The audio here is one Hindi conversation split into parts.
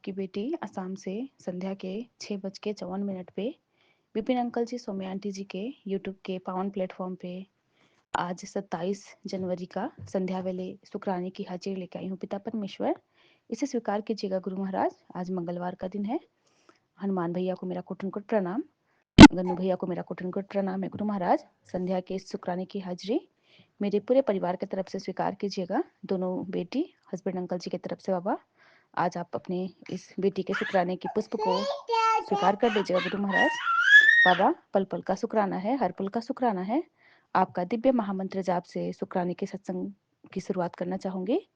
आपकी बेटी असम से संध्या के 6:54 पे विपिन अंकल जी, सौम्या आंटी जी के यूट्यूब के पावन प्लेटफॉर्म पे आज 27 जनवरी का संध्या वेले शुक्राने की हाजिरी लेकर आई हूँ। पिता परमेश्वर, इसे स्वीकार कीजिएगा गुरु महाराज। आज मंगलवार का दिन है। हनुमान भैया को मेरा कोटन कोट प्रणाम, गन्नू भैया को मेरा कोटन कोट प्रणाम है गुरु महाराज। संध्या के इस शुक्राने की हाजिरी मेरे पूरे परिवार की तरफ से स्वीकार कीजिएगा। दोनों बेटी हस्बैंड अंकल जी की तरफ से बाबा, आज आप अपने इस बेटी के शुक्राने की पुष्प को स्वीकार कर लीजिएगा गुरु महाराज। बाबा, पल पल का शुक्राना है, हर पल का शुक्राना है। आपका दिव्य महामंत्र जाप से शुक्राने के सत्संग की शुरुआत करना चाहूंगी।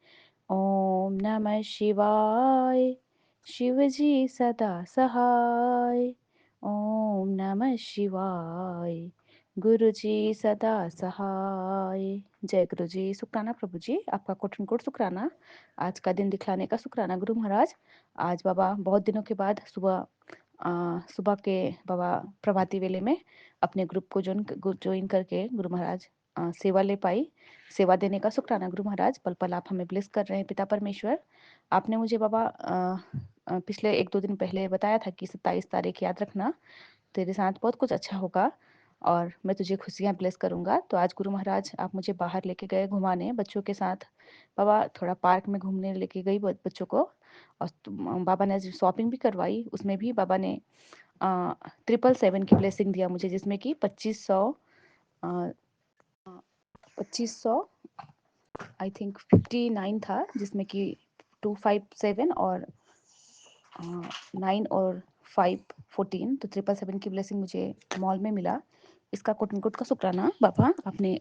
ओम नमः शिवाय, शिव जी सदा सहाय। ओम नमः शिवाय, गुरु जी सदा सहाय। जय गुरु जी। शुक्राना प्रभु जी, आपका कोटन कोट शुक्राना। आज का दिन दिखलाने का शुक्राना गुरु महाराज। आज बाबा बहुत दिनों के बाद सुबह के बाबा प्रभाती वेले में अपने ग्रुप को ज्वाइन करके गुरु महाराज सेवा ले पाई। सेवा देने का शुक्राना गुरु महाराज। पल पल आप हमें ब्लेस कर रहे हैं पिता परमेश्वर। आपने मुझे बाबा पिछले 1-2 दिन पहले बताया था कि 27 तारीख याद रखना, तेरे साथ बहुत कुछ अच्छा होगा और मैं तुझे खुशियाँ ब्लेस करूंगा। तो आज गुरु महाराज आप मुझे बाहर लेके गए घुमाने बच्चों के साथ। बाबा थोड़ा पार्क में घूमने लेके गई बच्चों को, और बाबा ने शॉपिंग भी करवाई। उसमें भी बाबा ने 777 की ब्लेसिंग दिया मुझे, जिसमें कि 2500 आई थिंक 59 था, जिसमें कि 257 और 9 और 514, तो 777 की ब्लेसिंग मुझे मॉल में मिला। इसका कोटन कोट का शुक्राना। बाबा आपने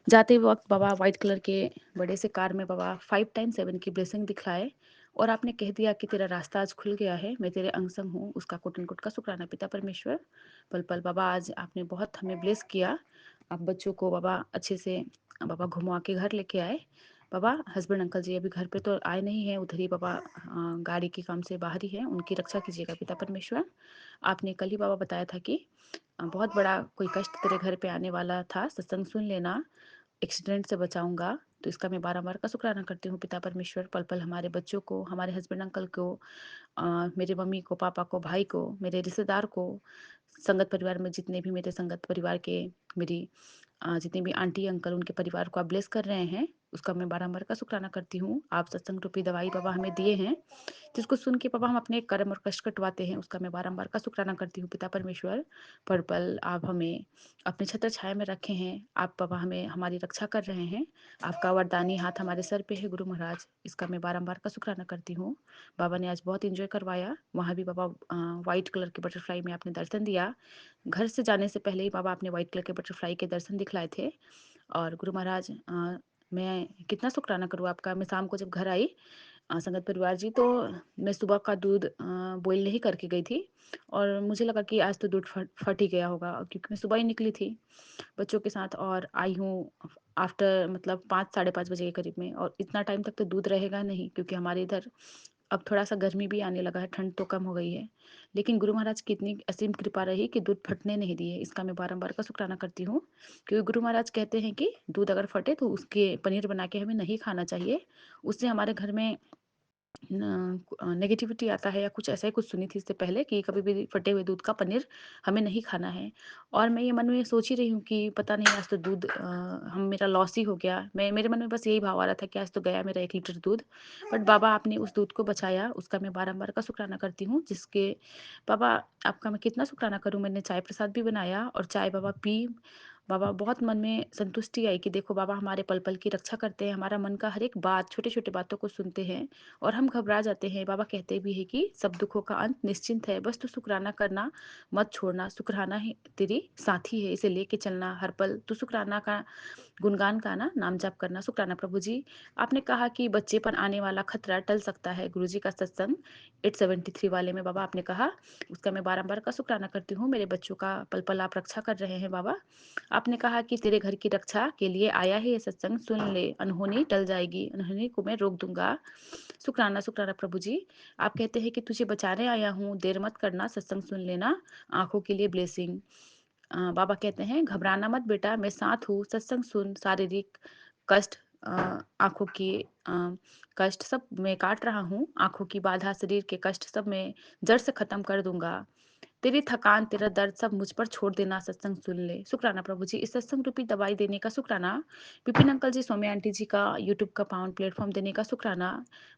जाते वक्त बाबा व्हाइट कलर के बड़े से कार में बाबा 5 टाइम 7 की ब्लेसिंग दिखलाए और आपने कह दिया कि तेरा रास्ता आज खुल गया है, मैं तेरे अंग संग हूँ। उसका कोटन कोट का शुक्राना पिता परमेश्वर। पल पल बाबा आज आपने बहुत हमें ब्लेस किया। आप बच्चों को बाबा अच्छे से बाबा घुमा के घर लेके आए। बाबा हस्बैंड अंकल जी अभी घर पे तो आए नहीं हैं, उधर ही बाबा गाड़ी के काम से बाहर ही है, उनकी रक्षा कीजिएगा पिता परमेश्वर। आपने कल ही बाबा बताया था कि बहुत बड़ा कोई कष्ट तेरे घर पे आने वाला था, सत्संग सुन लेना, एक्सीडेंट से बचाऊंगा। तो इसका मैं बारंबार का शुक्राना करती हूँ पिता परमेश्वर। पल पल हमारे बच्चों को, हमारे हस्बैंड अंकल को, मेरे मम्मी को, पापा को, भाई को, मेरे रिश्तेदार को, संगत परिवार में जितने भी मेरे संगत परिवार के, मेरी जितने भी आंटी अंकल, उनके परिवार को आप ब्लेस कर रहे हैं, उसका मैं बारंबार का शुक्राना करती हूँ। आप सत्संग रूपी दवाई बाबा हमें दिए हैं, जिसको सुन के बाबा हम अपने कर्म और कष्ट कटवाते हैं, उसका मैं बारंबार का शुक्राना करती हूँ पिता परमेश्वर। पर पल आप हमें अपने छत्र छाया में रखे हैं, आप बाबा हमें हमारी रक्षा कर रहे हैं। आपका वरदानी हाथ हमारे सर पे है गुरु महाराज, इसका मैं बारंबार का शुक्राना करती हूँ। बाबा ने आज बहुत इंजॉय करवाया, वहाँ भी बाबा व्हाइट कलर के बटरफ्लाई में आपने दर्शन दिया। घर से जाने से पहले ही बाबा आपने व्हाइट कलर के बटरफ्लाई के दर्शन दिखलाए थे। और गुरु महाराज मैं कितना शुक्राना करूँ आपका। मैं शाम को जब घर आई संगत परिवार जी, तो मैं सुबह का दूध बॉईल नहीं करके गई थी और मुझे लगा कि आज तो दूध फट ही गया होगा, क्योंकि मैं सुबह ही निकली थी बच्चों के साथ और आई हूँ आफ्टर मतलब 5-5:30 बजे के करीब में। और इतना टाइम तक तो दूध रहेगा नहीं, क्योंकि हमारे इधर अब थोड़ा सा गर्मी भी आने लगा है, ठंड तो कम हो गई है। लेकिन गुरु महाराज की इतनी असीम कृपा रही कि दूध फटने नहीं दिए, इसका मैं बारंबार का शुक्राना करती हूँ। क्योंकि गुरु महाराज कहते हैं कि दूध अगर फटे तो उसके पनीर बना के हमें नहीं खाना चाहिए, उससे हमारे घर में नेगेटिविटी आता है या कुछ ऐसा ही कुछ सुनी थी इससे पहले कि कभी भी फटे हुए दूध का पनीर हमें नहीं खाना है। और मैं ये मन में सोच ही रही हूँ कि पता नहीं आज तो दूध हम मेरा लॉस ही हो गया। मेरे मन में बस यही भाव आ रहा था कि आज तो गया मेरा 1 लीटर दूध। बट बाबा आपने उस दूध को बचाया, उसका मैं बारंबार का शुक्राना करती हूँ। जिसके बाबा आपका मैं कितना शुक्राना करूँ। मैंने चाय प्रसाद भी बनाया और चाय बाबा पी। बाबा बहुत मन में संतुष्टि आई कि देखो बाबा हमारे पल पल की रक्षा करते हैं, हमारा मन का हर एक बात, छोटे छोटे बातों को सुनते हैं और हम घबरा जाते हैं। बाबा कहते भी है कि सब दुखों का अंत निश्चिंत है, बस तू शुक्राना करना मत छोड़ना, शुक्राना ही तेरी साथी है, इसे लेके चलना हर पल। तू शुक्राना का गुणगान गाना, नाम जाप करना। शुक्राना प्रभु जी। आपने कहा कि बच्चे पर आने वाला खतरा टल सकता है। गुरु जी का सत्संग 873 वाले में बाबा आपने कहा, उसका मैं बारंबार का शुक्राना करती हूँ। मेरे बच्चों का पल पल आप रक्षा कर रहे हैं बाबा। आपने कहा कि तेरे घर की रक्षा के लिए आया है ये सत्संग, सुन ले, अनहोनी टल जाएगी, अनहोनी को मैं रोक दूंगा। शुक्राना शुक्राना प्रभु जी। आप कहते हैं कि तुझे बचाने आया हूँ, देर मत करना, सत्संग सुन लेना, आंखों के लिए ब्लेसिंग। बाबा कहते हैं घबराना मत बेटा, मैं साथ हूँ, सत्संग सुन, शारीरिक कष्ट आँखों की कष्ट सब मैं काट रहा हूँ, आँखों की बाधा, शरीर के कष्ट सब मैं जड़ से खत्म कर दूँगा। तेरी थकान, तेरा दर्द सब मुझ पर छोड़ देना, सत्संग सुन ले। शुक्राना प्रभु जी, इस सत्संग रूपी दवाई देने का शुक्राना। विपिन अंकल जी, सौम्या आंटी जी का यूट्यूब का पावन प्लेटफ़ॉर्म देने का शुक्राना।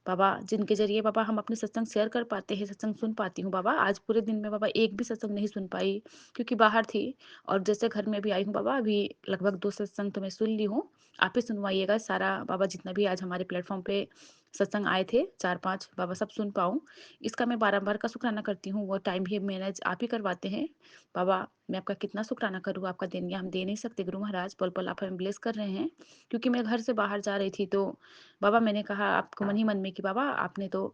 बाबा, जिनके ज़रिए बाबा हम अपने सत्संग शेयर कर पाते हैं, सत्संग सुन पाती हूँ बाबा। आज पूरे दिन में बाबा एक भी सत्संग नहीं सुन पाई क्योंकि बाहर थी, और जैसे घर में भी आई हूँ बाबा, अभी लगभग 2 सत्संग तो मैं सुन ली हूँ। आप ही सुनवाइएगा सारा बाबा, जितना भी आज हमारे प्लेटफ़ॉर्म पे सत्संग आए थे 4-5 बाबा, सब सुन पाऊँ। इसका मैं बारंबार का शुक्राना करती हूँ, वो टाइम भी मैनेज आप ही करवाते हैं। बाबा, मैं आपका कितना शुक्राना करूँ, आपका देनिया हम दे नहीं सकते गुरु महाराज, पल-पल आप हमें ब्लेस कर रहे हैं। क्योंकि मैं घर से बाहर जा रही थी तो बाबा मैंने कहा आपको मन ही मन में कि बाबा आपने तो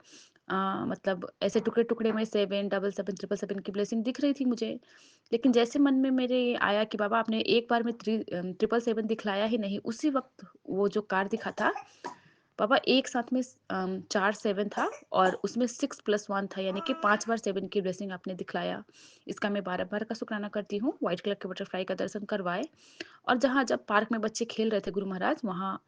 मतलब ऐसे टुकड़े-टुकड़े में 7, 777, 777 की ब्लेसिंग दिख रही थी मुझे। लेकिन जैसे मन में मेरे आया कि बाबा आपने एक बार में 777 दिखलाया ही नहीं, उसी वक़्त वो जो कार्ड दिखा था पापा, एक साथ में 4 7 था और उसमें 6 + 1 था, यानी कि 5 बार 7 की ब्लेसिंग आपने दिखलाया। इसका मैं बार-बार का शुक्राना करती हूँ। व्हाइट कलर के बटरफ्लाई का दर्शन करवाए, और जहाँ जब पार्क में बच्चे खेल रहे थे गुरु महाराज, वहाँ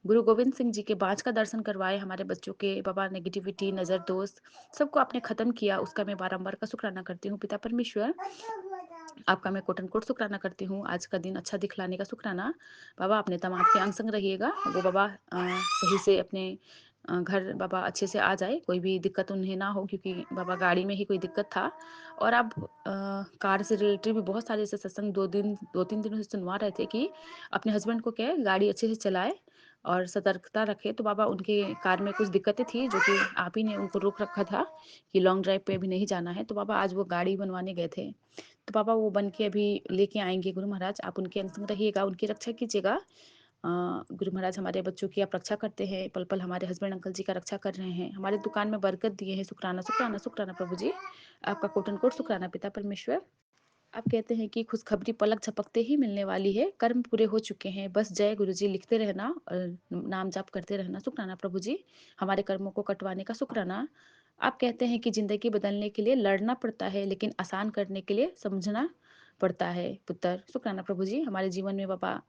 गुरु गोविंद सिंह जी के बाँझ का दर्शन करवाए। हमारे बच्चों के बाबा नेगेटिविटी, नज़र दोष सबको आपने ख़त्म किया, उसका मैं बारंबार का शुक्राना करती हूँ। पिता परमेश्वर, आपका मैं कोटन कोट शुक्राना करती हूँ। आज का दिन अच्छा दिखलाने का शुक्राना। बाबा, अपने दामाद के अंग संग रहिएगा। वो बाबा सही से अपने घर बाबा अच्छे से आ जाए, कोई भी दिक्कत उन्हें ना हो, क्योंकि बाबा गाड़ी में ही कोई दिक्कत था। और आप कार से रिलेटेड भी बहुत सारे ऐसे सत्संग 2-3 दिनों से सुनवा रहे थे कि अपने हस्बैंड को क्या है, गाड़ी अच्छे से चलाए और सतर्कता रखे। तो बाबा उनके कार में कुछ दिक्कतें थी जो कि आप ही ने उनको रोक रखा था कि लॉन्ग ड्राइव पे अभी नहीं जाना है। तो बाबा आज वो गाड़ी बनवाने गए थे, तो पापा वो बन के अभी लेके आएँगे गुरु महाराज, आप उनके अंग संग रहिएगा, उनकी रक्षा कीजिएगा। गुरु महाराज हमारे बच्चों की आप रक्षा करते हैं, पल-पल हमारे हस्बैंड अंकल जी का रक्षा कर रहे हैं, हमारी दुकान में बरकत दिए हैं। शुक्राना, शुक्राना, शुक्राना प्रभु जी, आपका कोटन कोट शुक्राना पिता परमेश्वर। आप कहते हैं कि खुशखबरी पलक झपकते ही मिलने वाली है, कर्म पूरे हो चुके हैं, बस जय गुरु जी लिखते रहना और नाम जाप करते रहना। शुक्राना प्रभु जी, हमारे कर्मों को कटवाने का शुक्राना। आप कहते हैं कि ज़िंदगी बदलने के लिए लड़ना पड़ता है, लेकिन आसान करने के लिए समझना पड़ता है पुत्र। शुक्राना प्रभु जी, हमारे जीवन में बाबा,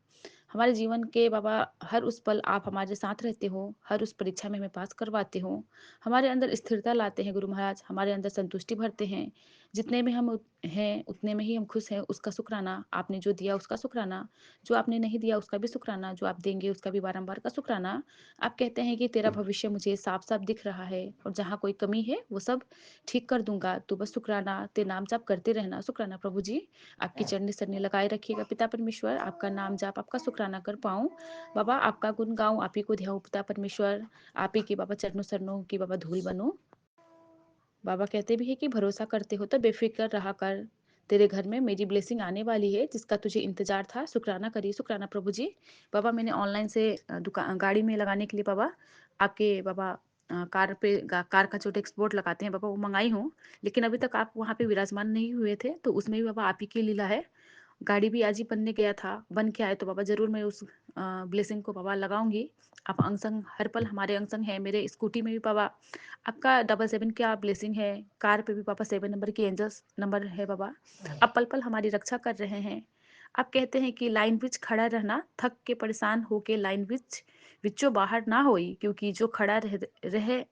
हमारे जीवन के बाबा हर उस पल आप हमारे साथ रहते हो, हर उस परीक्षा में हमें पास करवाते हो, हमारे अंदर स्थिरता लाते हैं गुरु महाराज, हमारे अंदर संतुष्टि भरते हैं। जितने में हम हैं उतने में ही हम खुश हैं, उसका शुक्राना। आपने जो दिया उसका शुक्राना, जो आपने नहीं दिया उसका भी शुक्राना, जो आप देंगे उसका भी बारंबार का शुक्राना। आप कहते हैं कि तेरा भविष्य मुझे साफ-साफ दिख रहा है और जहाँ कोई कमी है वो सब ठीक कर दूँगा। तो बस शुक्राना, तेरे नाम जाप करते रहना। शुक्राना प्रभु जी, आपकी चरनी सरनी लगाए रखिएगा पिता परमेश्वर, आपका नाम जाप, आपका शुक्राना कर पाऊँ। बाबा आपका गुण गाऊँ, आप ही को ध्याऊँ पिता परमेश्वर, आप ही के बाबा चरणों शरणों की बाबा धूल बनूँ। बाबा कहते भी है कि भरोसा करते हो तो बेफिक्र रहा कर, तेरे घर में मेरी ब्लेसिंग आने वाली है जिसका तुझे इंतजार था। शुक्राना करिए, शुक्राना प्रभु जी। बाबा मैंने ऑनलाइन से गाड़ी में लगाने के लिए बाबा आपके बाबा कार का जो टेक्स्ट बोर्ड लगाते हैं बाबा, वो मंगाई हूँ, लेकिन अभी तक आप वहाँ पे विराजमान नहीं हुए थे, तो उसमें भी बाबा आप ही की लीला है। गाड़ी भी आज ही बनने गया था, बन के आए तो बाबा ज़रूर मैं उस ब्लेसिंग को बाबा लगाऊंगी। आप अंग संग हर पल हमारे अंग संग है। मेरे स्कूटी में भी बाबा आपका 777 का ब्लेसिंग है, कार पे भी पापा 7 नंबर की एंजल्स नंबर है बाबा। आप पल पल हमारी रक्षा कर रहे हैं। आप कहते हैं कि लाइन विच खड़ा रहना, थक के परेशान होके लाइन विचों बाहर ना होई, क्योंकि जो खड़ा रहे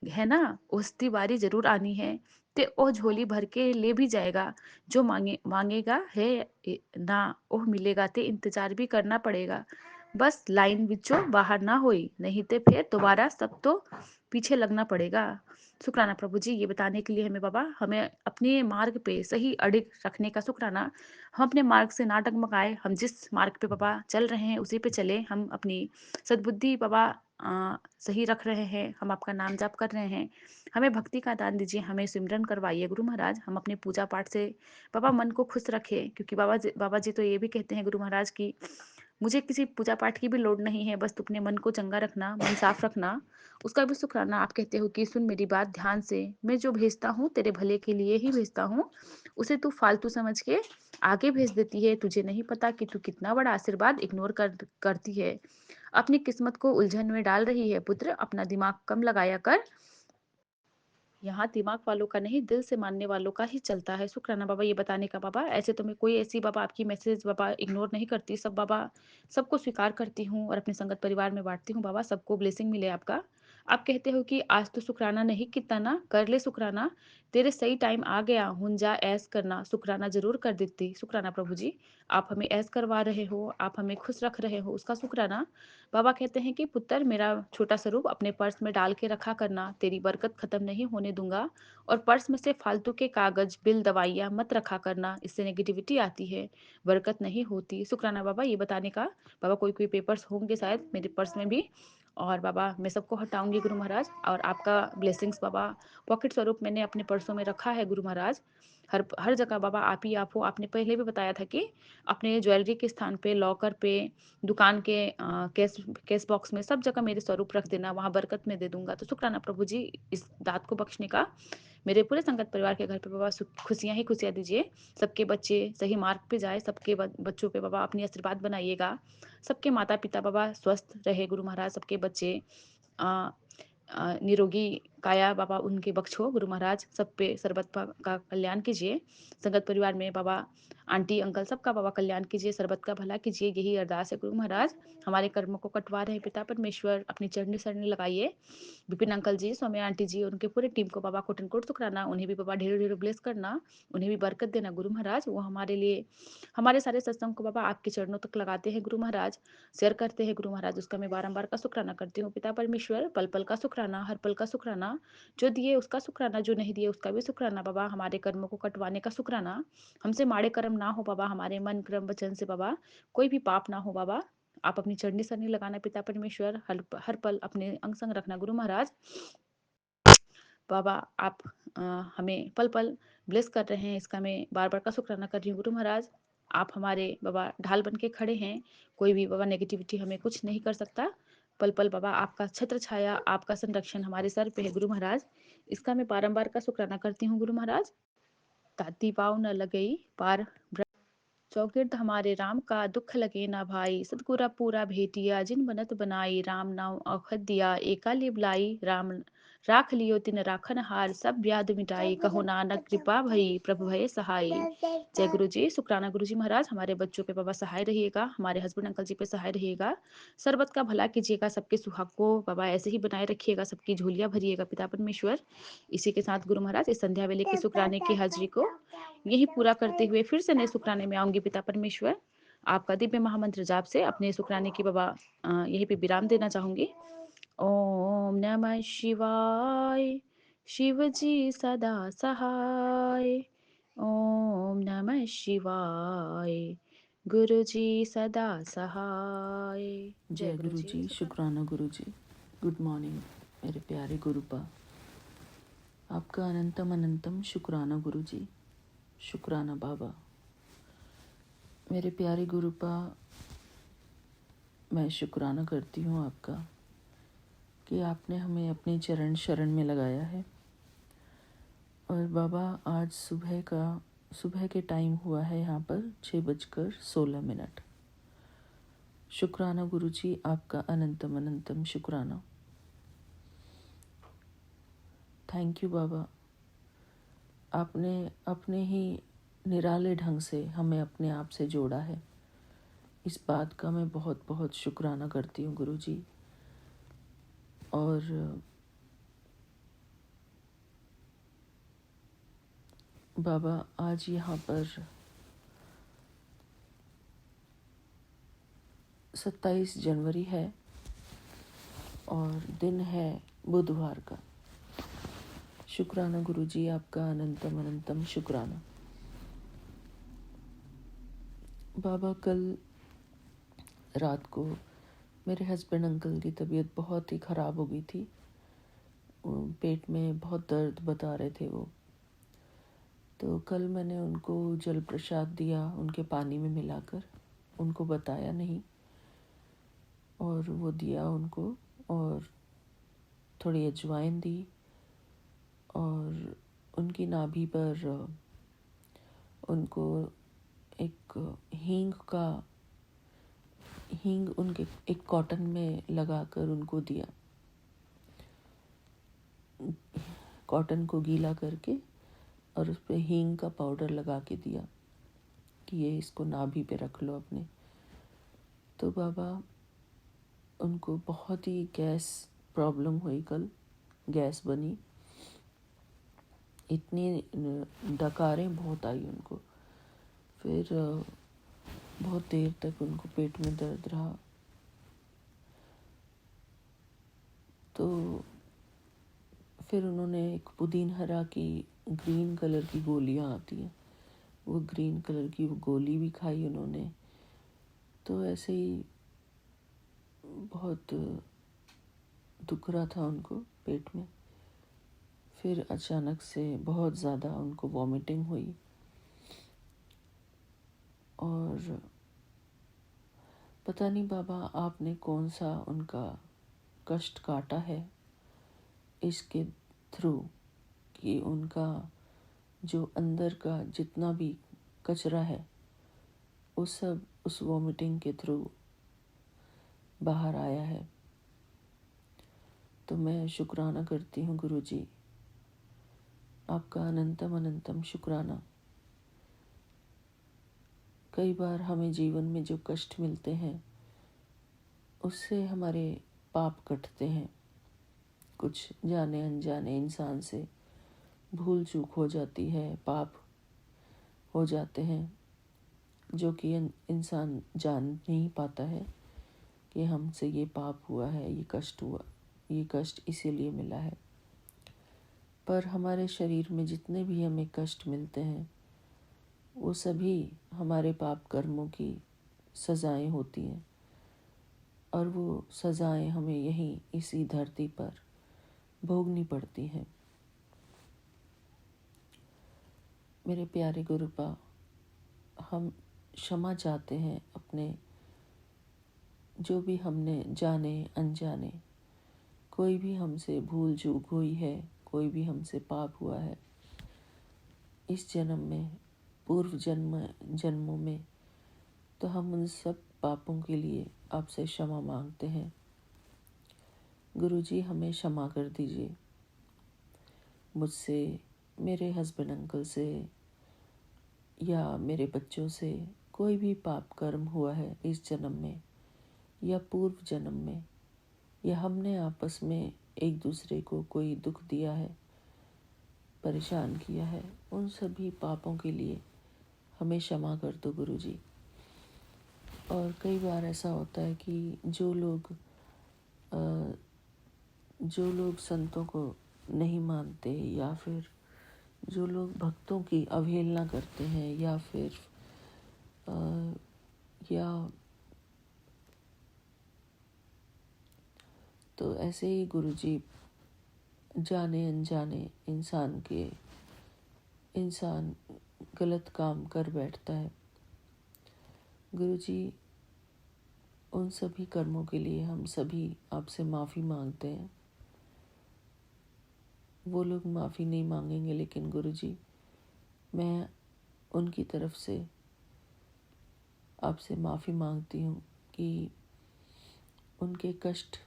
है ना, उसकी बारी जरूर आनी है, ते ओ झोली भर के ले भी जाएगा। जो मांगेगा है ना ओह मिलेगा, ते इंतजार भी करना पड़ेगा। बस लाइन विचों बाहर ना होई, नहीं ते फिर दोबारा सब तो पीछे लगना पड़ेगा। शुक्राना प्रभु जी, ये बताने के लिए हमें बाबा, हमें अपने मार्ग पे सही अडिग रखने का शुक्राना। हम अपने मार्ग से ना डगमगाए, हम जिस मार्ग पे बाबा चल रहे हैं उसी पे चले, हम अपनी सद्बुद्धि बाबा सही रख रहे हैं, हम आपका नाम जाप कर रहे हैं। हमें भक्ति का दान दीजिए, हमें सिमरन करवाइए गुरु महाराज, हम अपने पूजा पाठ से बाबा मन को खुश रखें, क्योंकि बाबा जी तो ये भी कहते हैं गुरु महाराज की मुझे किसी पूजा पाठ की भी लोड नहीं है, बस तू अपने मन को चंगा रखना, मन साफ रखना, उसका भी शुक्राना। आप कहते हो कि सुन मेरी बात ध्यान से, मैं जो भेजता हूँ तेरे भले के लिए ही भेजता हूँ, उसे तू फालतू समझ के आगे भेज देती है। तुझे नहीं पता कि तू कितना बड़ा आशीर्वाद इग्नोर करती है, अपनी किस्मत को उलझन में डाल रही है पुत्र, अपना दिमाग कम लगाया कर। यहाँ दिमाग वालों का नहीं, दिल से मानने वालों का ही चलता है। शुक्राना बाबा ये बताने का बाबा। ऐसे तो मैं कोई ऐसी बाबा आपकी मैसेज बाबा इग्नोर नहीं करती। सब बाबा सबको स्वीकार करती हूँ और अपने संगत परिवार में बाँटती हूँ बाबा, सबको ब्लेसिंग मिले आपका। आप कहते हो कि आज तो शुक्राना नहीं कितना ना, कर ले शुक्राना, तेरे सही टाइम आ गया, हुन जा ऐश करना, शुक्राना ज़रूर कर देती। शुक्राना प्रभु जी, आप हमें ऐश करवा रहे हो, आप हमें खुश रख रहे हो, उसका शुक्राना। बाबा कहते हैं कि पुत्र मेरा छोटा स्वरूप अपने पर्स में डाल के रखा करना, तेरी बरकत खत्म नहीं होने दूंगा, और पर्स में से फालतू के कागज बिल दवाइयाँ मत रखा करना, इससे नेगेटिविटी आती है, बरकत नहीं होती। शुक्राना बाबा ये बताने का। बाबा कोई कोई पेपर्स होंगे शायद मेरे पर्स में भी, और बाबा मैं सबको हटाऊंगी गुरु महाराज, और आपका ब्लेसिंग्स बाबा पॉकेट स्वरूप मैंने अपने पर्सों में रखा है गुरु महाराज। हर जगह बाबा आप ही आप हो। आपने पहले भी बताया था कि अपने ज्वेलरी के स्थान पे, लॉकर पे, दुकान के केस बॉक्स में, सब जगह मेरे स्वरूप रख देना, वहाँ बरकत में दे दूंगा। तो शुक्राना प्रभु जी इस दात को बख्शने का। मेरे पूरे संगत परिवार के घर पे बाबा खुशियां ही खुशियां दीजिए, सबके बच्चे सही मार्ग पे जाए, सबके बच्चों पे बाबा अपनी आशीर्वाद बनाइएगा, सबके माता पिता बाबा स्वस्थ रहे गुरु महाराज, सबके बच्चे अ, निरोगी काया बाबा उनके बख्शो गुरु महाराज, सब पे सर्वत का कल्याण कीजिए। संगत परिवार में बाबा आंटी अंकल सबका बाबा कल्याण कीजिए, सर्वत का भला कीजिए, यही अरदास है गुरु महाराज। हमारे कर्मों को कटवा रहे पिता परमेश्वर, अपनी चरणी शरणी लगाइए। विपिन अंकल जी, सौम्य आंटी जी, उनके पूरे टीम को बाबा कोटन कोट शुक्राना, उन्हें भी बाबा ढेरों ढेरों ब्लेस करना, उन्हें भी बरकत देना गुरु महाराज। वो हमारे लिए हमारे सारे सत्संग को बाबा आपके चरणों तक लगाते हैं गुरु महाराज, शेयर करते हैं गुरु महाराज, उसका मैं बारंबार का शुक्राना करती हूँ पिता परमेश्वर। पल पल का शुक्राना, हर पल का शुक्राना, जो दिए उसका शुक्राना, जो नहीं दिए उसका भी शुक्राना बाबा। हमारे कर्मों को कटवाने का शुक्राना, हमसे माड़े कर्म ना हो बाबा, हमारे मन क्रम वचन से बाबा कोई भी पाप ना हो बाबा। आप अपनी चरनी सरनी लगाना पिता परमेश्वर, हर पल अपने अंग संग रखना गुरु महाराज। बाबा आप हमें पल पल ब्लेस कर रहे हैं, इसका मैं बार बार का शुक्राना कर रही हूँ गुरु महाराज। आप हमारे बाबा ढाल बन के खड़े हैं, कोई भी बाबा नेगेटिविटी हमें कुछ नहीं कर सकता। पल पल बाबा आपका छत्र छाया, आपका संरक्षण हमारे सर पे है गुरु महाराज, इसका मैं बारंबार का शुक्राना करती हूँ गुरु महाराज। ताती पाव न लगई पार चौगिर्द हमारे राम का, दुख लगे ना भाई, सतगुरा पूरा भेटिया, जिन बनत बनाई, राम नाम औखद दिया, एकाली बुलाई, राम राख लियो तिन राखन हार, सब व्याध मिटाई, कहो नानक कृपा भई, प्रभु भय सहाय। जय गुरु जी। शुक्राना गुरु जी महाराज, हमारे बच्चों पे बाबा सहाय रहिएगा, हमारे हस्बैंड अंकल जी पे सहाय रहिएगा, सर्वत का भला कीजिएगा, सबके सुहाग को बाबा ऐसे ही बनाए रखिएगा, सबकी झोलियां भरिएगा पिता परमेश्वर। इसी के साथ गुरु महाराज इस संध्या वेले की शुक्राने की हाजिरी को यही पूरा करते हुए फिर से नए शुक्राने में आऊंगी पिता परमेश्वर। आपका दिव्य महामंत्र जाप से अपने शुक्राने की बाबा यहीं पे विराम देना चाहूंगी। ओम नमः शिवाय, शिव जी सदा सहाय। ओम नमः शिवाय, गुरु जी सदा सहाय। जय गुरु जी, शुक्राना गुरु जी। गुड मॉर्निंग मेरे प्यारे गुरुपा, आपका अनंतम अनंतम शुक्राना गुरु जी, शुक्राना बाबा। मेरे प्यारे गुरुपा, मैं शुक्राना करती हूँ आपका कि आपने हमें अपने चरण शरण में लगाया है। और बाबा आज सुबह के टाइम हुआ है यहाँ पर 6:16। शुक्राना गुरु जी, आपका अनंतम अनंतम शुक्राना। थैंक यू बाबा, आपने अपने ही निराले ढंग से हमें अपने आप से जोड़ा है। इस बात का मैं बहुत बहुत शुक्राना करती हूँ गुरु जी। और बाबा आज यहाँ पर 27 जनवरी है और दिन है बुधवार का। शुक्राना गुरु जी, आपका अनंतम अनंतम शुक्राना। बाबा कल रात को मेरे हस्बैंड अंकल की तबीयत बहुत ही ख़राब हो गई थी। पेट में बहुत दर्द बता रहे थे वो। तो कल मैंने उनको जल प्रसाद दिया, उनके पानी में मिलाकर, उनको बताया नहीं, और वो दिया उनको, और थोड़ी अजवाइन दी, और उनकी नाभि पर उनको एक हींग उनके एक कॉटन में लगाकर उनको दिया। कॉटन को गीला करके और उस पर हींग का पाउडर लगा के दिया कि ये इसको नाभि पे रख लो अपने। तो बाबा उनको बहुत ही गैस प्रॉब्लम हुई, कल गैस बनी, इतनी डकारें बहुत आई उनको। फिर बहुत देर तक उनको पेट में दर्द रहा। तो फिर उन्होंने एक पुदीन हरा की ग्रीन कलर की गोलियां आती हैं, वो ग्रीन कलर की वो गोली भी खाई उन्होंने। तो ऐसे ही बहुत दुख रहा था उनको पेट में। फिर अचानक से बहुत ज़्यादा उनको वॉमिटिंग हुई और पता नहीं बाबा आपने कौन सा उनका कष्ट काटा है इसके थ्रू कि उनका जो अंदर का जितना भी कचरा है वो सब उस वॉमिटिंग के थ्रू बाहर आया है। तो मैं शुक्राना करती हूँ गुरुजी, आपका अनंतम अनंतम शुक्राना। कई बार हमें जीवन में जो कष्ट मिलते हैं उससे हमारे पाप कटते हैं, कुछ जाने अनजाने इंसान से भूल चूक हो जाती है, पाप हो जाते हैं जो कि इंसान जान नहीं पाता है कि हमसे ये पाप हुआ है, ये कष्ट हुआ, ये कष्ट इसीलिए मिला है। पर हमारे शरीर में जितने भी हमें कष्ट मिलते हैं वो सभी हमारे पाप कर्मों की सज़ाएं होती हैं और वो सज़ाएं हमें यहीं इसी धरती पर भोगनी पड़ती हैं। मेरे प्यारे गुरुपा, हम क्षमा चाहते हैं अपने जो भी हमने जाने अनजाने कोई भी हमसे भूल चूक हुई है, कोई भी हमसे पाप हुआ है इस जन्म में, पूर्व जन्मों में, तो हम उन सब पापों के लिए आपसे क्षमा मांगते हैं। गुरुजी हमें क्षमा कर दीजिए, मुझसे, मेरे हस्बैंड अंकल से या मेरे बच्चों से कोई भी पाप कर्म हुआ है इस जन्म में या पूर्व जन्म में, या हमने आपस में एक दूसरे को कोई दुख दिया है, परेशान किया है, उन सभी पापों के लिए हमें क्षमा कर दो गुरुजी। और कई बार ऐसा होता है कि जो लोग संतों को नहीं मानते या फिर जो लोग भक्तों की अवहेलना करते हैं या फिर या तो ऐसे ही गुरुजी जाने अनजाने इंसान गलत काम कर बैठता है। गुरुजी उन सभी कर्मों के लिए हम सभी आपसे माफ़ी मांगते हैं। वो लोग माफ़ी नहीं मांगेंगे, लेकिन गुरुजी मैं उनकी तरफ से आपसे माफ़ी मांगती हूँ कि उनके कष्ट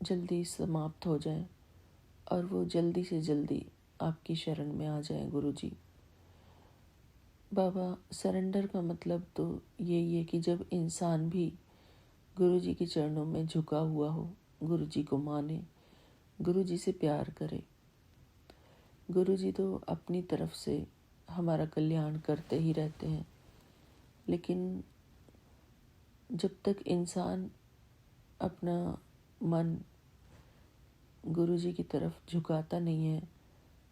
जल्दी समाप्त हो जाएं और वो जल्दी से जल्दी आपकी शरण में आ जाएं गुरुजी। बाबा सरेंडर का मतलब तो यही है कि जब इंसान भी गुरुजी के चरणों में झुका हुआ हो, गुरुजी को माने, गुरुजी से प्यार करे। गुरुजी तो अपनी तरफ से हमारा कल्याण करते ही रहते हैं, लेकिन जब तक इंसान अपना मन गुरुजी की तरफ झुकाता नहीं है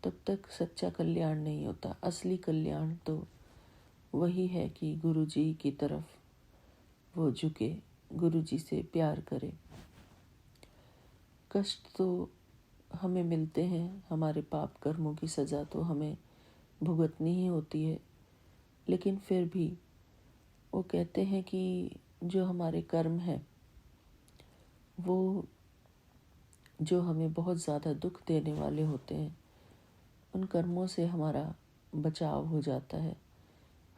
तब तक सच्चा कल्याण नहीं होता। असली कल्याण तो वही है कि गुरुजी की तरफ वो झुके, गुरुजी से प्यार करे। कष्ट तो हमें मिलते हैं, हमारे पाप कर्मों की सज़ा तो हमें भुगतनी ही होती है, लेकिन फिर भी वो कहते हैं कि जो हमारे कर्म हैं वो जो हमें बहुत ज़्यादा दुख देने वाले होते हैं, उन कर्मों से हमारा बचाव हो जाता है।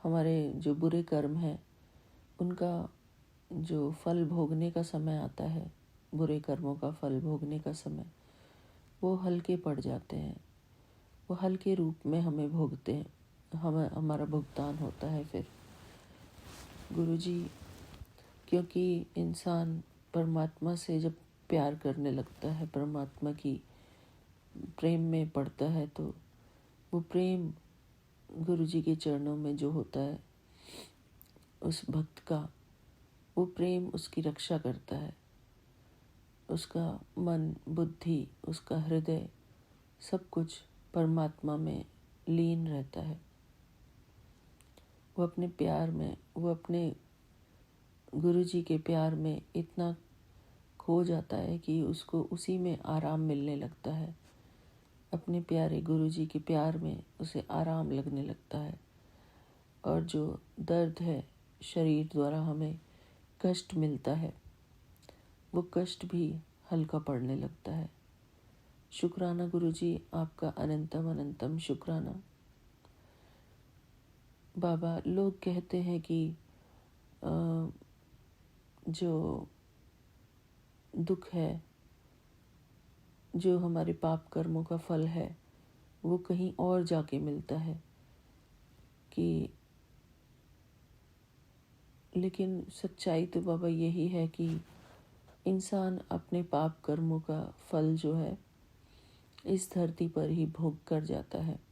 हमारे जो बुरे कर्म हैं उनका जो फल भोगने का समय आता है, बुरे कर्मों का फल भोगने का समय, वो हल्के पड़ जाते हैं, वो हल्के रूप में हमें भोगते हैं, हमारा भुगतान होता है फिर। गुरुजी, क्योंकि इंसान परमात्मा से जब प्यार करने लगता है, परमात्मा की प्रेम में पड़ता है, तो वो प्रेम गुरुजी के चरणों में जो होता है उस भक्त का, वो प्रेम उसकी रक्षा करता है। उसका मन, बुद्धि, उसका हृदय, सब कुछ परमात्मा में लीन रहता है। वो अपने प्यार में, वो अपने गुरुजी के प्यार में इतना खो जाता है कि उसको उसी में आराम मिलने लगता है। अपने प्यारे गुरुजी के प्यार में उसे आराम लगने लगता है। और जो दर्द है शरीर द्वारा हमें कष्ट मिलता है, वो कष्ट भी हल्का पड़ने लगता है। शुक्राना गुरुजी, आपका अनंतम अनंतम शुक्राना। बाबा, लोग कहते हैं कि जो दुख है, जो हमारे पाप कर्मों का फल है, वो कहीं और जाके मिलता है कि, लेकिन सच्चाई तो बाबा यही है कि इंसान अपने पाप कर्मों का फल जो है इस धरती पर ही भोग कर जाता है।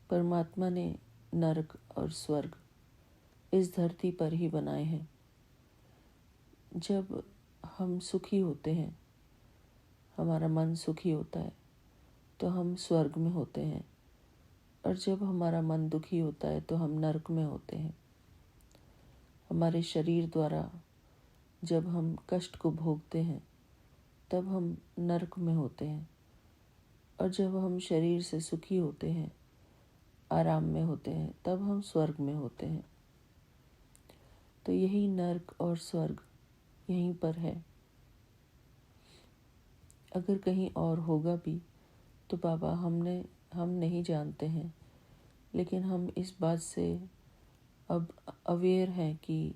परमात्मा ने नरक और स्वर्ग इस धरती पर ही बनाए हैं। जब हम सुखी होते हैं, हमारा मन सुखी होता है, तो हम स्वर्ग में होते हैं, और जब हमारा मन दुखी होता है तो हम नरक में होते हैं। हमारे शरीर द्वारा जब हम कष्ट को भोगते हैं तब हम नरक में होते हैं, और जब हम शरीर से सुखी होते हैं, आराम में होते हैं, तब हम स्वर्ग में होते हैं। तो यही नरक और स्वर्ग यहीं पर है। अगर कहीं और होगा भी तो बाबा हम नहीं जानते हैं, लेकिन हम इस बात से अब अवेयर हैं कि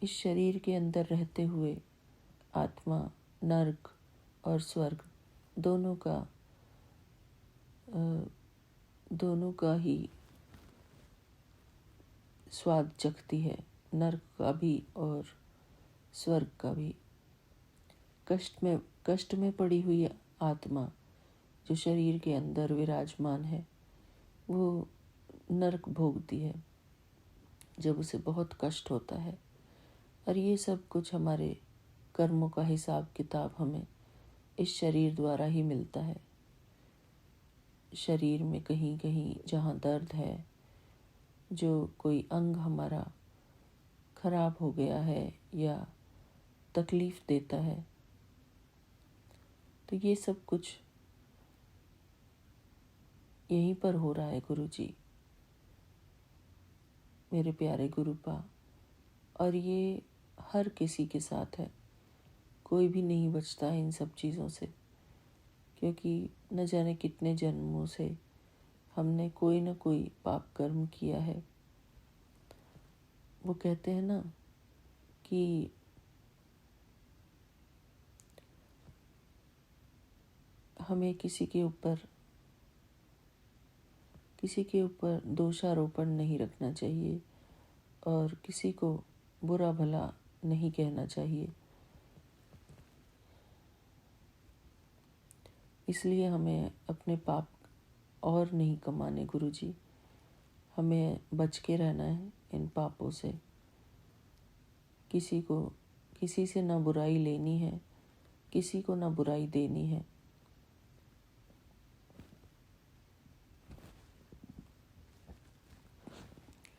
इस शरीर के अंदर रहते हुए आत्मा नरक और स्वर्ग दोनों का ही स्वाद चखती है, नरक का भी और स्वर्ग का भी। कष्ट में पड़ी हुई आत्मा जो शरीर के अंदर विराजमान है, वो नरक भोगती है जब उसे बहुत कष्ट होता है। और ये सब कुछ हमारे कर्मों का हिसाब किताब हमें इस शरीर द्वारा ही मिलता है। शरीर में कहीं कहीं जहाँ दर्द है, जो कोई अंग हमारा खराब हो गया है या तकलीफ देता है, तो ये सब कुछ यहीं पर हो रहा है गुरुजी, मेरे प्यारे गुरुपा। और ये हर किसी के साथ है, कोई भी नहीं बचता है इन सब चीज़ों से, क्योंकि न जाने कितने जन्मों से हमने कोई न कोई पाप कर्म किया है। वो कहते हैं ना कि हमें किसी के ऊपर दोषारोपण नहीं रखना चाहिए और किसी को बुरा भला नहीं कहना चाहिए। इसलिए हमें अपने पाप और नहीं कमाने गुरुजी, हमें बच के रहना है इन पापों से। किसी से ना बुराई लेनी है, किसी को ना बुराई देनी है।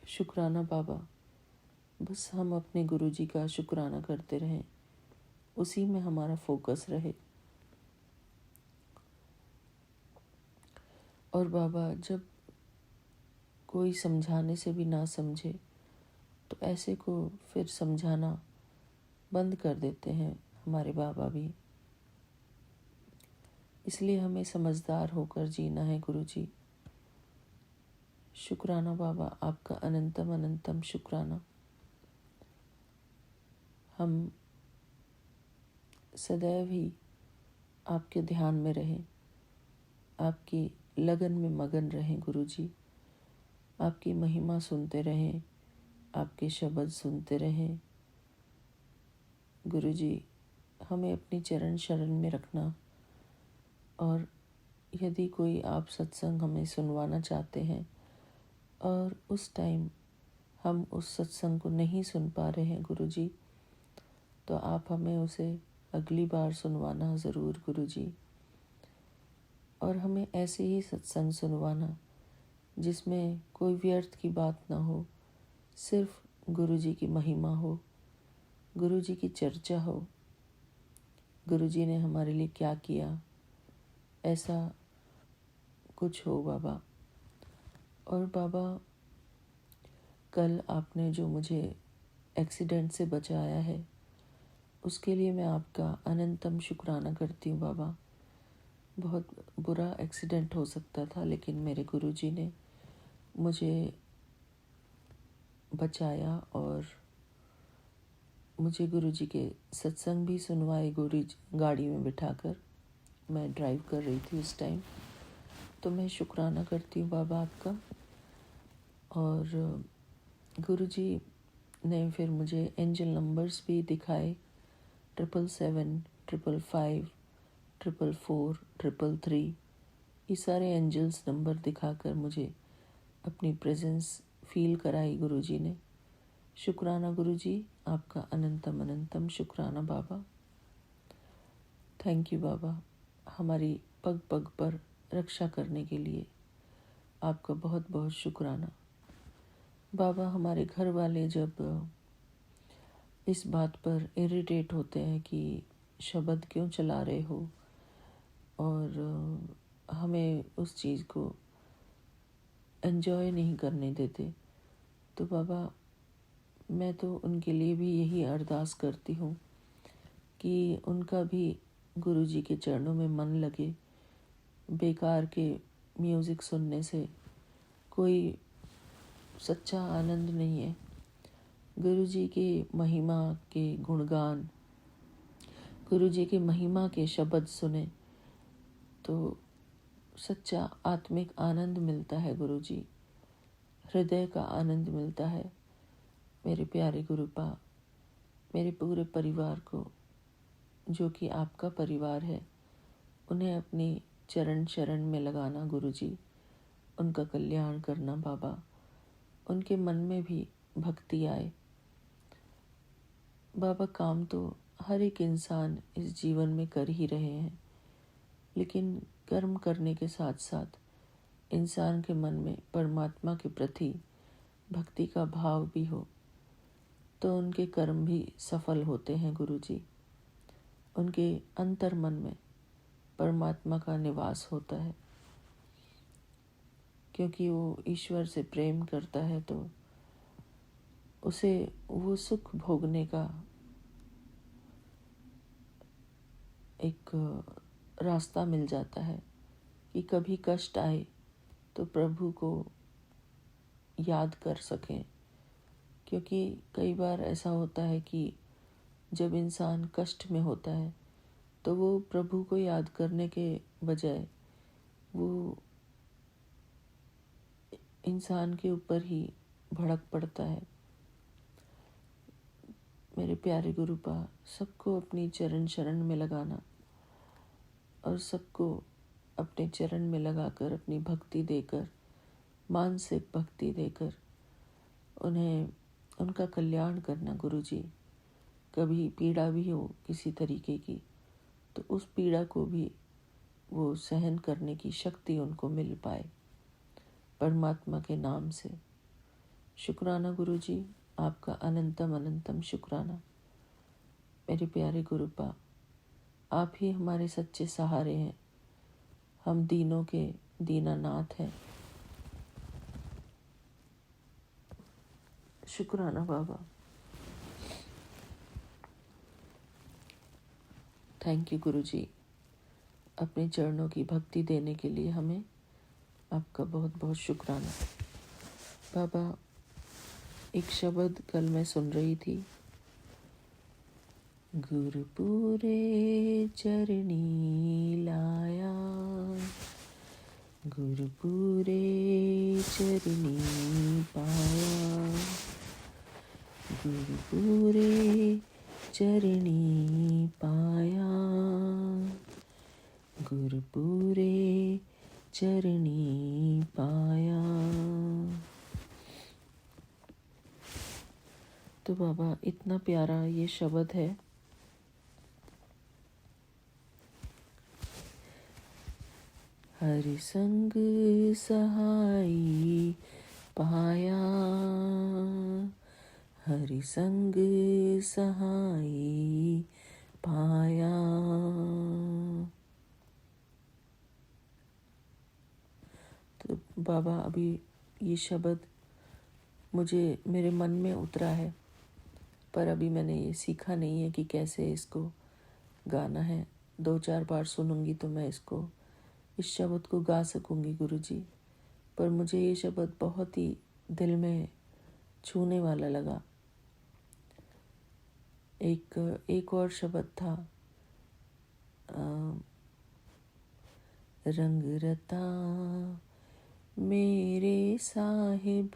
शुक्राना बाबा, बस हम अपने गुरुजी का शुक्राना करते रहें, उसी में हमारा फोकस रहे। और बाबा, जब कोई समझाने से भी ना समझे तो ऐसे को फिर समझाना बंद कर देते हैं हमारे बाबा भी। इसलिए हमें समझदार होकर जीना है गुरुजी। शुक्राना बाबा, आपका अनंतम अनंतम शुक्राना। हम सदैव ही आपके ध्यान में रहें, आपकी लगन में मगन रहें गुरुजी। आपकी महिमा सुनते रहें, आपके शब्द सुनते रहें। गुरुजी, हमें अपनी चरण शरण में रखना, और यदि कोई आप सत्संग हमें सुनवाना चाहते हैं और उस टाइम हम उस सत्संग को नहीं सुन पा रहे हैं गुरुजी, तो आप हमें उसे अगली बार सुनवाना ज़रूर गुरुजी। और हमें ऐसे ही सत्संग सुनवाना जिसमें कोई व्यर्थ की बात ना हो, सिर्फ गुरुजी की महिमा हो, गुरुजी की चर्चा हो, गुरुजी ने हमारे लिए क्या किया, ऐसा कुछ हो बाबा। और बाबा, कल आपने जो मुझे एक्सीडेंट से बचाया है, उसके लिए मैं आपका अनंतम शुक्राना करती हूँ बाबा। बहुत बुरा एक्सीडेंट हो सकता था, लेकिन मेरे गुरुजी ने मुझे बचाया और मुझे गुरुजी के सत्संग भी सुनवाए। गुरुजी गाड़ी में बिठाकर, मैं ड्राइव कर रही थी उस टाइम। तो मैं शुक्राना करती हूँ बाबा आपका। और गुरुजी ने फिर मुझे एंजल नंबर्स भी दिखाए, 777, 555, 444, 333। ये सारे एंजल्स नंबर दिखाकर मुझे अपनी प्रेजेंस फील कराई गुरुजी ने। शुक्राना गुरुजी, आपका अनंतम अनंतम शुक्राना बाबा। थैंक यू बाबा, हमारी पग पग पर रक्षा करने के लिए आपका बहुत बहुत शुक्राना बाबा। हमारे घर वाले जब इस बात पर इरिटेट होते हैं कि शब्द क्यों चला रहे हो, और हमें उस चीज़ को एंजॉय नहीं करने देते, तो बाबा मैं तो उनके लिए भी यही अरदास करती हूँ कि उनका भी गुरुजी के चरणों में मन लगे। बेकार के म्यूज़िक सुनने से कोई सच्चा आनंद नहीं है। गुरुजी की महिमा के गुणगान, गुरुजी की महिमा के शब्द सुने तो सच्चा आत्मिक आनंद मिलता है गुरुजी, हृदय का आनंद मिलता है। मेरे प्यारे गुरुपा, मेरे पूरे परिवार को, जो कि आपका परिवार है, उन्हें अपनी चरण शरण में लगाना गुरुजी, उनका कल्याण करना बाबा, उनके मन में भी भक्ति आए बाबा। काम तो हर एक इंसान इस जीवन में कर ही रहे हैं, लेकिन कर्म करने के साथ साथ इंसान के मन में परमात्मा के प्रति भक्ति का भाव भी हो तो उनके कर्म भी सफल होते हैं गुरुजी। उनके अंतर मन में परमात्मा का निवास होता है, क्योंकि वो ईश्वर से प्रेम करता है तो उसे वो सुख भोगने का एक रास्ता मिल जाता है कि कभी कष्ट आए तो प्रभु को याद कर सकें। क्योंकि कई बार ऐसा होता है कि जब इंसान कष्ट में होता है तो वो प्रभु को याद करने के बजाय वो इंसान के ऊपर ही भड़क पड़ता है। मेरे प्यारे गुरुपा, सबको अपनी चरण शरण में लगाना और सबको अपने चरण में लगाकर अपनी भक्ति देकर, मानसिक भक्ति देकर उन्हें उनका कल्याण करना गुरुजी। कभी पीड़ा भी हो किसी तरीके की तो उस पीड़ा को भी वो सहन करने की शक्ति उनको मिल पाए परमात्मा के नाम से। शुक्राना गुरुजी, आपका अनंतम अनंतम शुक्राना। मेरे प्यारे गुरुपा, आप ही हमारे सच्चे सहारे हैं, हम दीनों के दीनानाथ हैं। शुक्राना बाबा। थैंक यू गुरुजी, अपने चरणों की भक्ति देने के लिए हमें आपका बहुत बहुत शुक्राना बाबा। एक शब्द कल मैं सुन रही थी, गुरपुरे चरणी लाया, गुरपुरे चरणी पाया, गुरपुरे चरणी पाया, गुरपुरे चरणी पाया। तो बाबा इतना प्यारा ये शब्द है। हरि संग सहाई पाया, हरि संग सहाई पाया। तो बाबा अभी ये शब्द मुझे मेरे मन में उतरा है, पर अभी मैंने ये सीखा नहीं है कि कैसे इसको गाना है। 2-4 बार सुनूंगी तो मैं इसको इस शब्द को गा सकूंगी गुरुजी। पर मुझे ये शब्द बहुत ही दिल में छूने वाला लगा। एक और शब्द था, रंग रता मेरे साहिब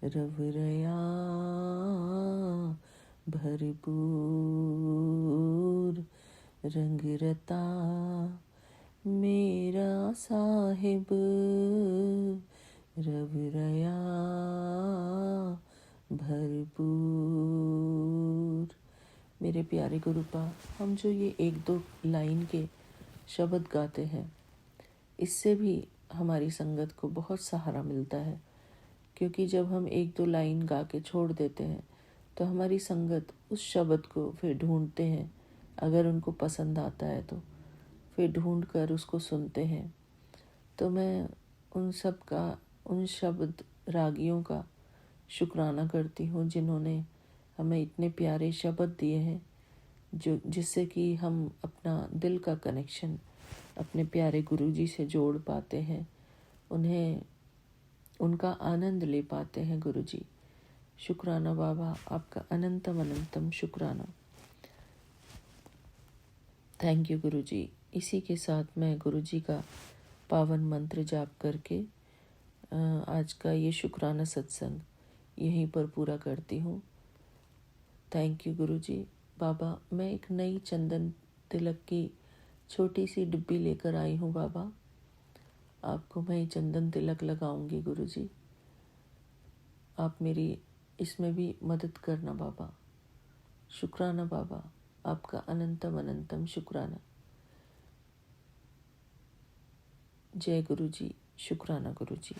रवरया भरपूर, रंग रता मेरा साहिब रवरया भरपूर। मेरे प्यारे गुरुपा, हम जो ये 1-2 लाइन के शब्द गाते हैं, इससे भी हमारी संगत को बहुत सहारा मिलता है। क्योंकि जब हम 1-2 लाइन गा के छोड़ देते हैं तो हमारी संगत उस शब्द को फिर ढूंढते हैं। अगर उनको पसंद आता है तो फिर ढूंढ कर उसको सुनते हैं। तो मैं उन शब्द रागियों का शुक्राना करती हूँ जिन्होंने हमें इतने प्यारे शब्द दिए हैं, जिससे कि हम अपना दिल का कनेक्शन अपने प्यारे गुरुजी से जोड़ पाते हैं, उन्हें उनका आनंद ले पाते हैं। गुरुजी शुक्राना बाबा, आपका अनंतम अनंतम शुक्राना। थैंक यू गुरुजी। इसी के साथ मैं गुरुजी का पावन मंत्र जाप करके आज का ये शुक्राना सत्संग यहीं पर पूरा करती हूँ। थैंक यू गुरुजी। बाबा मैं एक नई चंदन तिलक की छोटी सी डिब्बी लेकर आई हूँ बाबा। आपको मैं चंदन तिलक लगाऊंगी गुरुजी। आप मेरी इसमें भी मदद करना बाबा। शुक्राना बाबा, आपका अनंतम अनंतम शुक्राना। जय गुरुजी, शुक्राना गुरुजी।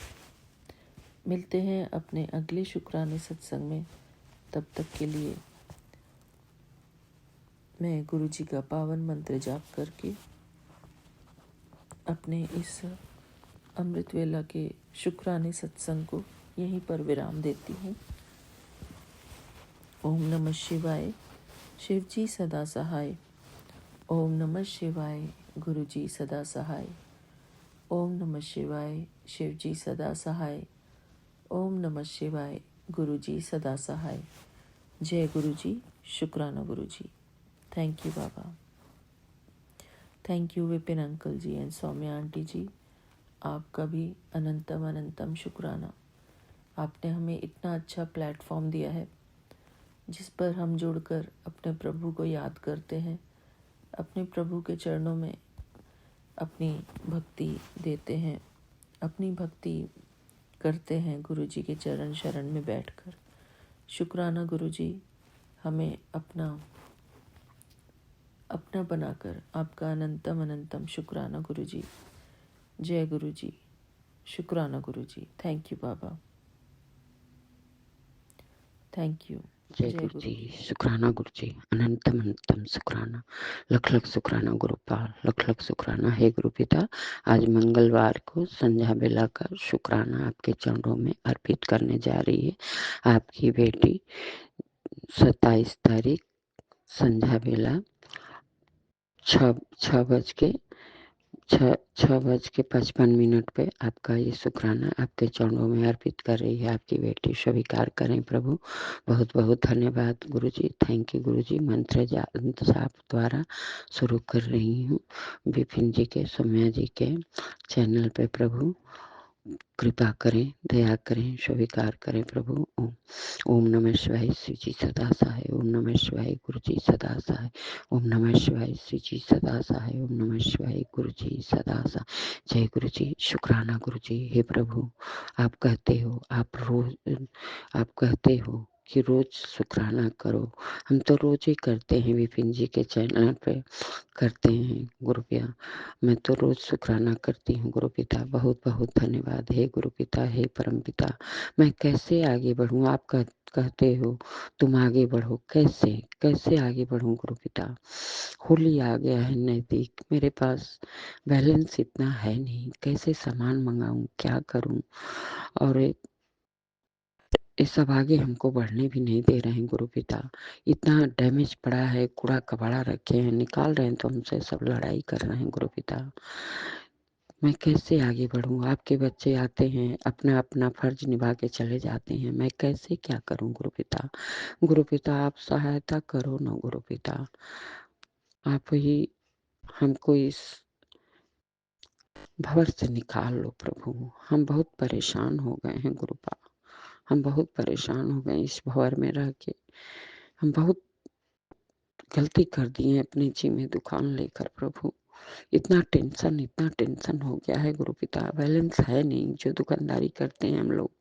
मिलते हैं अपने अगले शुक्राने सत्संग में। तब तक के लिए मैं गुरुजी का पावन मंत्र जाप करके अपने इस अमृत वेला के शुक्राने सत्संग को यहीं पर विराम देती हूँ। ओम नमः शिवाय, शिवजी सदा सहाय। ओम नमः शिवाय, गुरुजी सदा सहाय। ओम नमः शिवाय, शिवजी सदा सहाय। ओम नमः शिवाय, गुरुजी सदा सहाय। जय गुरुजी, शुक्राना गुरुजी। थैंक यू बाबा। Thank you Vipin uncle ji and Saumya aunty ji. आपका भी अनंतम अनंतम शुक्राना। आपने हमें इतना अच्छा प्लेटफॉर्म दिया है जिस पर हम जुड़कर अपने प्रभु को याद करते हैं, अपने प्रभु के चरणों में अपनी भक्ति देते हैं, अपनी भक्ति करते हैं गुरुजी के चरण शरण में बैठकर। शुक्राना गुरुजी, हमें अपना बनाकर। आपका अनंतम अनंतम शुक्राना गुरुजी। जय गुरुजी, शुक्राना गुरुजी। थैंक यू बाबा। Thank you. जय गुरु जी, शुक्राना गुरु जी, अनंतम अनंतम शुक्राना, लख लख शुक्राना गुरुपाल, लख लख शुक्राना। हे गुरु पिता, आज मंगलवार को संध्या बेला का शुक्राना आपके चरणों में अर्पित करने जा रही है। आपकी बेटी 27 तारीख संध्या बेला 6:06 6:55 पे आपका ये शुक्राना आपके चरणों में अर्पित कर रही है आपकी बेटी। स्वीकार करें प्रभु। बहुत बहुत धन्यवाद गुरु जी। थैंक यू गुरु जी। मंत्र जाप द्वारा शुरू कर रही हूँ विपिन जी के, सौम्या जी के चैनल पे। प्रभु कृपा करें, दया करें, स्वीकार करें प्रभु। ओम ओम नमः शिवाय। श्री जी सदा सहाय। ओम नमः शिवाय। गुरु जी सदा सहाय। ओम नमः शिवाय। श्री जी सदा सहाय। ओम नमः शिवाय। गुरु जी सदा सहाय। जय गुरु जी। शुक्राना गुरु जी। हे प्रभु, आप कहते हो, आप कहते हो कि रोज शुक्राना करो। हम तो रोज ही करते हैं, विपिन जी के चैनल पे करते हैं गुरु पिया। मैं तो रोज शुक्राना करती हूँ गुरु पिता। बहुत बहुत धन्यवाद हे गुरु पिता, हे परम पिता। मैं कैसे आगे बढ़ूँ? आप कहते हो तुम आगे बढ़ो। कैसे कैसे आगे बढ़ूँ गुरु पिता? होली आ गया है नजदीक, मेरे पास बैलेंस इतना है नहीं। कैसे सामान मंगाऊं, क्या करूं? और ये सब आगे हमको बढ़ने भी नहीं दे रहे हैं गुरु पिता। इतना डैमेज पड़ा है, कूड़ा कबाड़ा रखे हैं, निकाल रहे हैं तो हमसे सब लड़ाई कर रहे हैं गुरु पिता। मैं कैसे आगे बढ़ूं? आपके बच्चे आते हैं, अपना अपना फर्ज निभा के चले जाते हैं। मैं कैसे क्या करूं गुरु पिता? गुरु पिता आप सहायता करो ना गुरु पिता। आप ही हमको इस भंवर से निकाल लो प्रभु। हम बहुत परेशान हो गए हैं गुरुपा। हम बहुत परेशान हो गए इस भंवर में रह के। हम बहुत गलती कर दी है अपने जी में दुकान लेकर प्रभु। इतना टेंशन हो गया है गुरु पिता। बैलेंस है नहीं। जो दुकानदारी करते हैं हम लोग,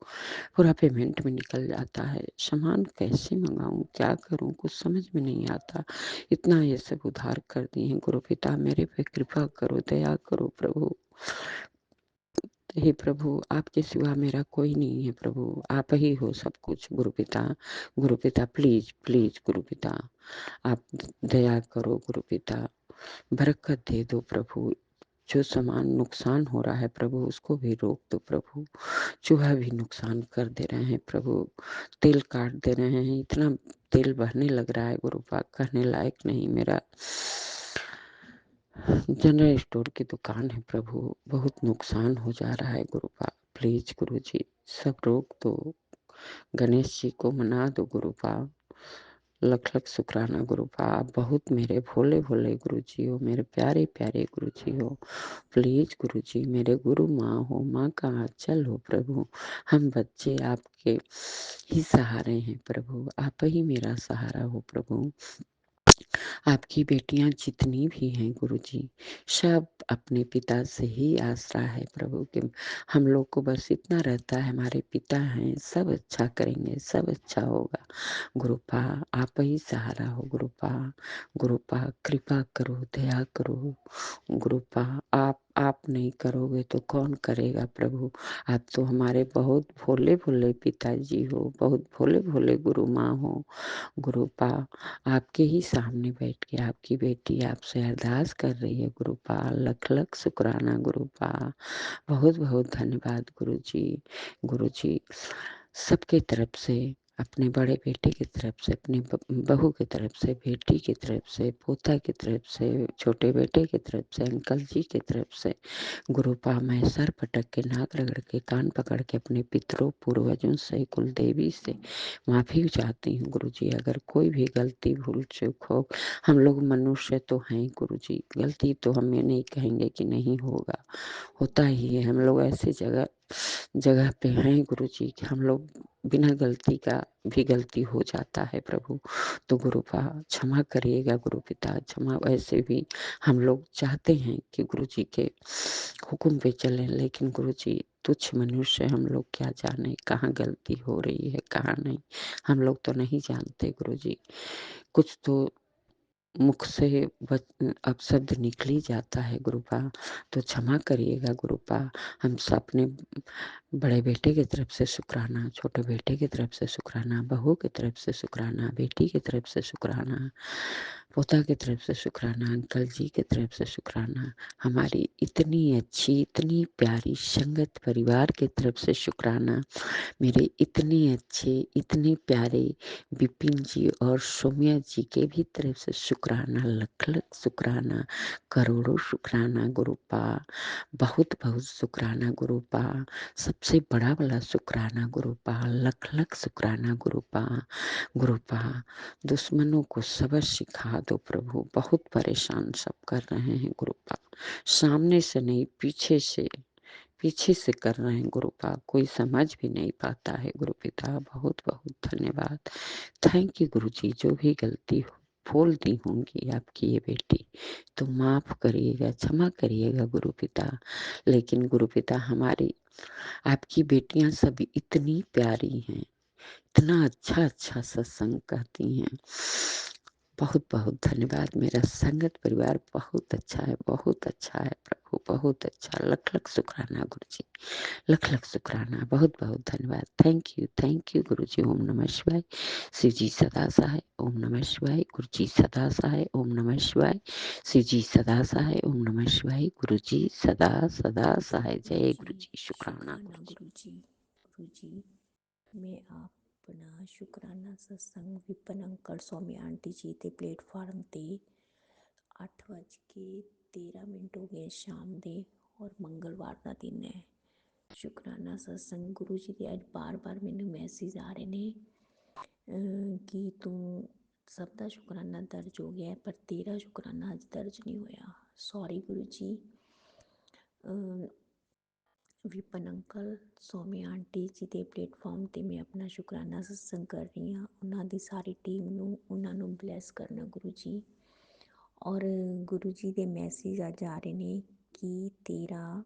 पूरा पेमेंट में निकल जाता है। सामान कैसे मंगाऊं, क्या करूं, कुछ समझ में नहीं आता। इतना ये सब उधार कर दिए हैं गुरु पिता। मेरे पे कृपा करो, दया करो प्रभु। हे प्रभु, आपके सिवा मेरा कोई नहीं है प्रभु। आप ही हो सब कुछ गुरु पिता। गुरु पिता प्लीज प्लीज गुरु पिता, आप दया करो गुरु पिता। बरकत दे दो प्रभु। जो सामान नुकसान हो रहा है प्रभु, उसको भी रोक दो प्रभु। चूहा भी नुकसान कर दे रहे हैं प्रभु। तेल काट दे रहे हैं। इतना तेल बहने लग रहा है गुरु पाक, कहने लायक नहीं। मेरा जनरल स्टोर की दुकान है प्रभु। बहुत नुकसान हो जा रहा है गुरु पाक। प्लीज गुरु जी सब रोक दो। गणेश जी को मना दो गुरु पाक। लख लख शुक्राना गुरु पाप। बहुत मेरे भोले भोले गुरु जी हो, मेरे प्यारे प्यारे गुरु जी हो। प्लीज गुरु जी मेरे गुरु माँ हो, माँ का आंचल हो प्रभु। हम बच्चे आपके ही सहारे हैं प्रभु। आप ही मेरा सहारा हो प्रभु। आपकी बेटियां जितनी भी हैं गुरु जी, सब अपने पिता से ही आसरा है प्रभु के। हम लोग को बस इतना रहता है, हमारे पिता हैं, सब अच्छा करेंगे, सब अच्छा होगा। गुरुपा आप ही सहारा हो गुरुपा। गुरुपा कृपा करो, दया करो गुरुपा। आप नहीं करोगे तो कौन करेगा प्रभु? आप तो हमारे बहुत भोले भोले पिताजी हो, बहुत भोले भोले गुरु माँ हो गुरुपा। आपके ही सामने बैठ के आपकी बेटी आपसे अरदास कर रही है गुरुपा। लख लख शुक्राना गुरुपा। बहुत बहुत धन्यवाद गुरु जी। गुरु जी सबके तरफ से, अपने बड़े बेटे की तरफ से, अपनी बहू की तरफ से, बेटी की तरफ से, पोता की तरफ से, छोटे बेटे की तरफ से, अंकल जी की तरफ से गुरुपा मैं सर पटक के, नाक रगड़ के, कान पकड़ के अपने पितरों पूर्वजों से, कुल देवी से माफी चाहती हूँ गुरु जी। अगर कोई भी गलती भूल चूक हो, हम लोग मनुष्य तो हैं गुरु जी, गलती तो हम ये नहीं कहेंगे कि नहीं होगा, होता ही है। हम लोग ऐसे जगह जगह पे हैं गुरु जी कि हम लोग बिना गलती का भी गलती हो जाता है प्रभु। तो गुरु पा क्षमा करिएगा गुरु पिता, क्षमा। वैसे भी हम लोग चाहते हैं कि गुरु जी के हुक्म पे चलें, लेकिन गुरु जी तुच्छ मनुष्य हम लोग क्या जाने कहाँ गलती हो रही है कहाँ नहीं। हम लोग तो नहीं जानते गुरु जी। कुछ तो मुख से अपशब्द निकल ही जाता है गुरुपा, तो क्षमा करिएगा गुरुपा। हम सब अपने बड़े बेटे की तरफ से शुक्राना, छोटे बेटे की तरफ से शुक्राना, बहू की तरफ से शुक्राना, बेटी की तरफ से शुक्राना, पोता की तरफ से शुक्राना, अंकल जी की तरफ से शुक्राना, हमारी इतनी अच्छी इतनी प्यारी संगत परिवार की तरफ से शुक्राना, मेरे इतने अच्छे इतने प्यारे विपिन जी और सौम्या जी के भी तरफ से शुक्राना, लख लख शुक्राना, करोड़ों शुक्राना गुरुपा, बहुत बहुत शुक्राना गुरुपा, सबसे बड़ा वाला शुक्राना गुरुपा, लख लख शुक्राना गुरुपा। गुरुपा, दुश्मनों को सबक सिखा दो प्रभु, बहुत परेशान सब कर रहे हैं गुरुपा, सामने से नहीं पीछे से कर रहे हैं गुरुपा, कोई समझ भी नहीं पाता है गुरुपिता, बहुत बहुत धन्यवाद। थैंक यू गुरु जी, जो भी गलती बोलती होंगी आपकी ये बेटी तो माफ करिएगा, क्षमा करिएगा गुरुपिता। लेकिन गुरुपिता, हमारी आपकी बेटियां सभी इतनी प्यारी हैं, इतना अच्छा अच्छा सत्संग कहती हैं, बहुत बहुत धन्यवाद। मेरा संगत परिवार बहुत अच्छा है, बहुत अच्छा है प्रभु, बहुत अच्छा। लख लख शुक्राना गुरु जी, लख लख शुक्राना, बहुत बहुत धन्यवाद। थैंक यू गुरु जी। ओम नमः शिवाय। शिव जी सदा सहाय। ओम नमः शिवाय। गुरु जी सदा सहाय। ओम नमः शिवाय। शिव जी सदा सहाय। ओम नमः शिवाय। गुरु जी सदा सदा सहाय। जय गुरु जी। शुक्राना शुक्राना गुरु जी। गुरु जी। गुरु जी, मैं अपना शुक्राना सत्संग विपन अंकल सौम्या आंटी जी ਦੇ ਪਲੇਟਫਾਰਮ ਤੇ 8:13 ਹੋ ਗਏ ਸ਼ਾਮ ਦੇ ਔਰ ਮੰਗਲਵਾਰ ਦਾ ਦਿਨ ਹੈ। ਸ਼ੁਕਰਾਨਾ ਸਤਸੰਗ ਗੁਰੂ ਜੀ ਦੇ ਅੱਜ ਬਾਰ-ਬਾਰ ਮੈਨੂੰ ਮੈਸੇਜ ਆ ਰਹੇ ਨੇ ਕਿ ਤੂੰ ਸਭ ਦਾ ਸ਼ੁਕਰਾਨਾ ਦਰਜ ਹੋ ਗਿਆ ਪਰ ਤੇਰਾ ਸ਼ੁਕਰਾਨਾ ਅੱਜ ਦਰਜ ਨਹੀਂ ਹੋਇਆ। Sorry Guru ji. Vipan uncle Saumya aunty ਜੀ ਦੇ ਪਲੇਟਫਾਰਮ 'ਤੇ ਮੈਂ ਆਪਣਾ ਸ਼ੁਕਰਾਨਾ ਸਤਸੰਗ ਕਰ ਰਹੀ ਹਾਂ। ਉਹਨਾਂ ਦੀ ਸਾਰੀ ਟੀਮ ਨੂੰ, ਉਹਨਾਂ ਨੂੰ ਬਲੈਸ ਕਰਨਾ ਗੁਰੂ ਜੀ। ਔਰ ਗੁਰੂ ਜੀ ਦੇ ਮੈਸੇਜ ਅੱਜ ਆ ਰਹੇ ਨੇ ਕਿ ਤੇਰਾ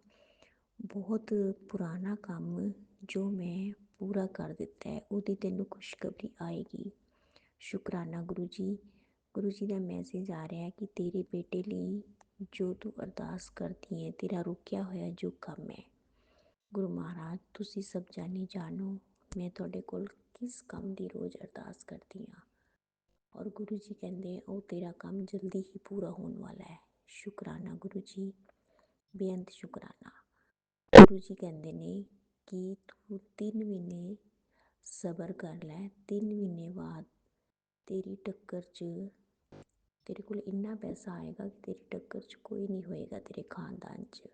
ਬਹੁਤ ਪੁਰਾਣਾ ਕੰਮ ਜੋ ਮੈਂ ਪੂਰਾ ਕਰ ਦਿੱਤਾ ਹੈ ਉਹਦੀ ਤੈਨੂੰ ਖੁਸ਼ਖਬਰੀ ਆਏਗੀ। ਸ਼ੁਕਰਾਨਾ ਗੁਰੂ ਜੀ। ਗੁਰੂ ਜੀ ਦਾ ਮੈਸੇਜ ਆ ਰਿਹਾ ਕਿ ਤੇਰੇ ਬੇਟੇ ਲਈ ਜੋ ਤੂੰ ਅਰਦਾਸ ਕਰਦੀ ਹੈ, ਤੇਰਾ ਰੁਕਿਆ ਹੋਇਆ ਜੋ ਕੰਮ ਹੈ, ਗੁਰੂ ਮਹਾਰਾਜ ਤੁਸੀਂ ਸਭ ਜਾਣੋ ਮੈਂ ਤੁਹਾਡੇ ਕੋਲ ਕਿਸ ਕੰਮ ਦੀ ਰੋਜ਼ ਅਰਦਾਸ ਕਰਦੀ ਹਾਂ ਔਰ ਗੁਰੂ ਜੀ ਕਹਿੰਦੇ ਉਹ ਤੇਰਾ ਕੰਮ ਜਲਦੀ ਹੀ ਪੂਰਾ ਹੋਣ ਵਾਲਾ ਹੈ। ਸ਼ੁਕਰਾਨਾ ਗੁਰੂ ਜੀ, ਬੇਅੰਤ ਸ਼ੁਕਰਾਨਾ। ਗੁਰੂ ਜੀ ਕਹਿੰਦੇ ਨੇ ਕਿ ਤੂੰ 3 ਮਹੀਨੇ ਸਬਰ ਕਰ ਲੈ, 3 ਮਹੀਨੇ ਬਾਅਦ ਤੇਰੀ ਟੱਕਰ 'ਚ ਤੇਰੇ ਕੋਲ ਇੰਨਾ ਪੈਸਾ ਆਏਗਾ ਕਿ ਤੇਰੀ ਟੱਕਰ 'ਚ ਕੋਈ ਨਹੀਂ ਹੋਏਗਾ ਤੇਰੇ ਖਾਨਦਾਨ 'ਚ।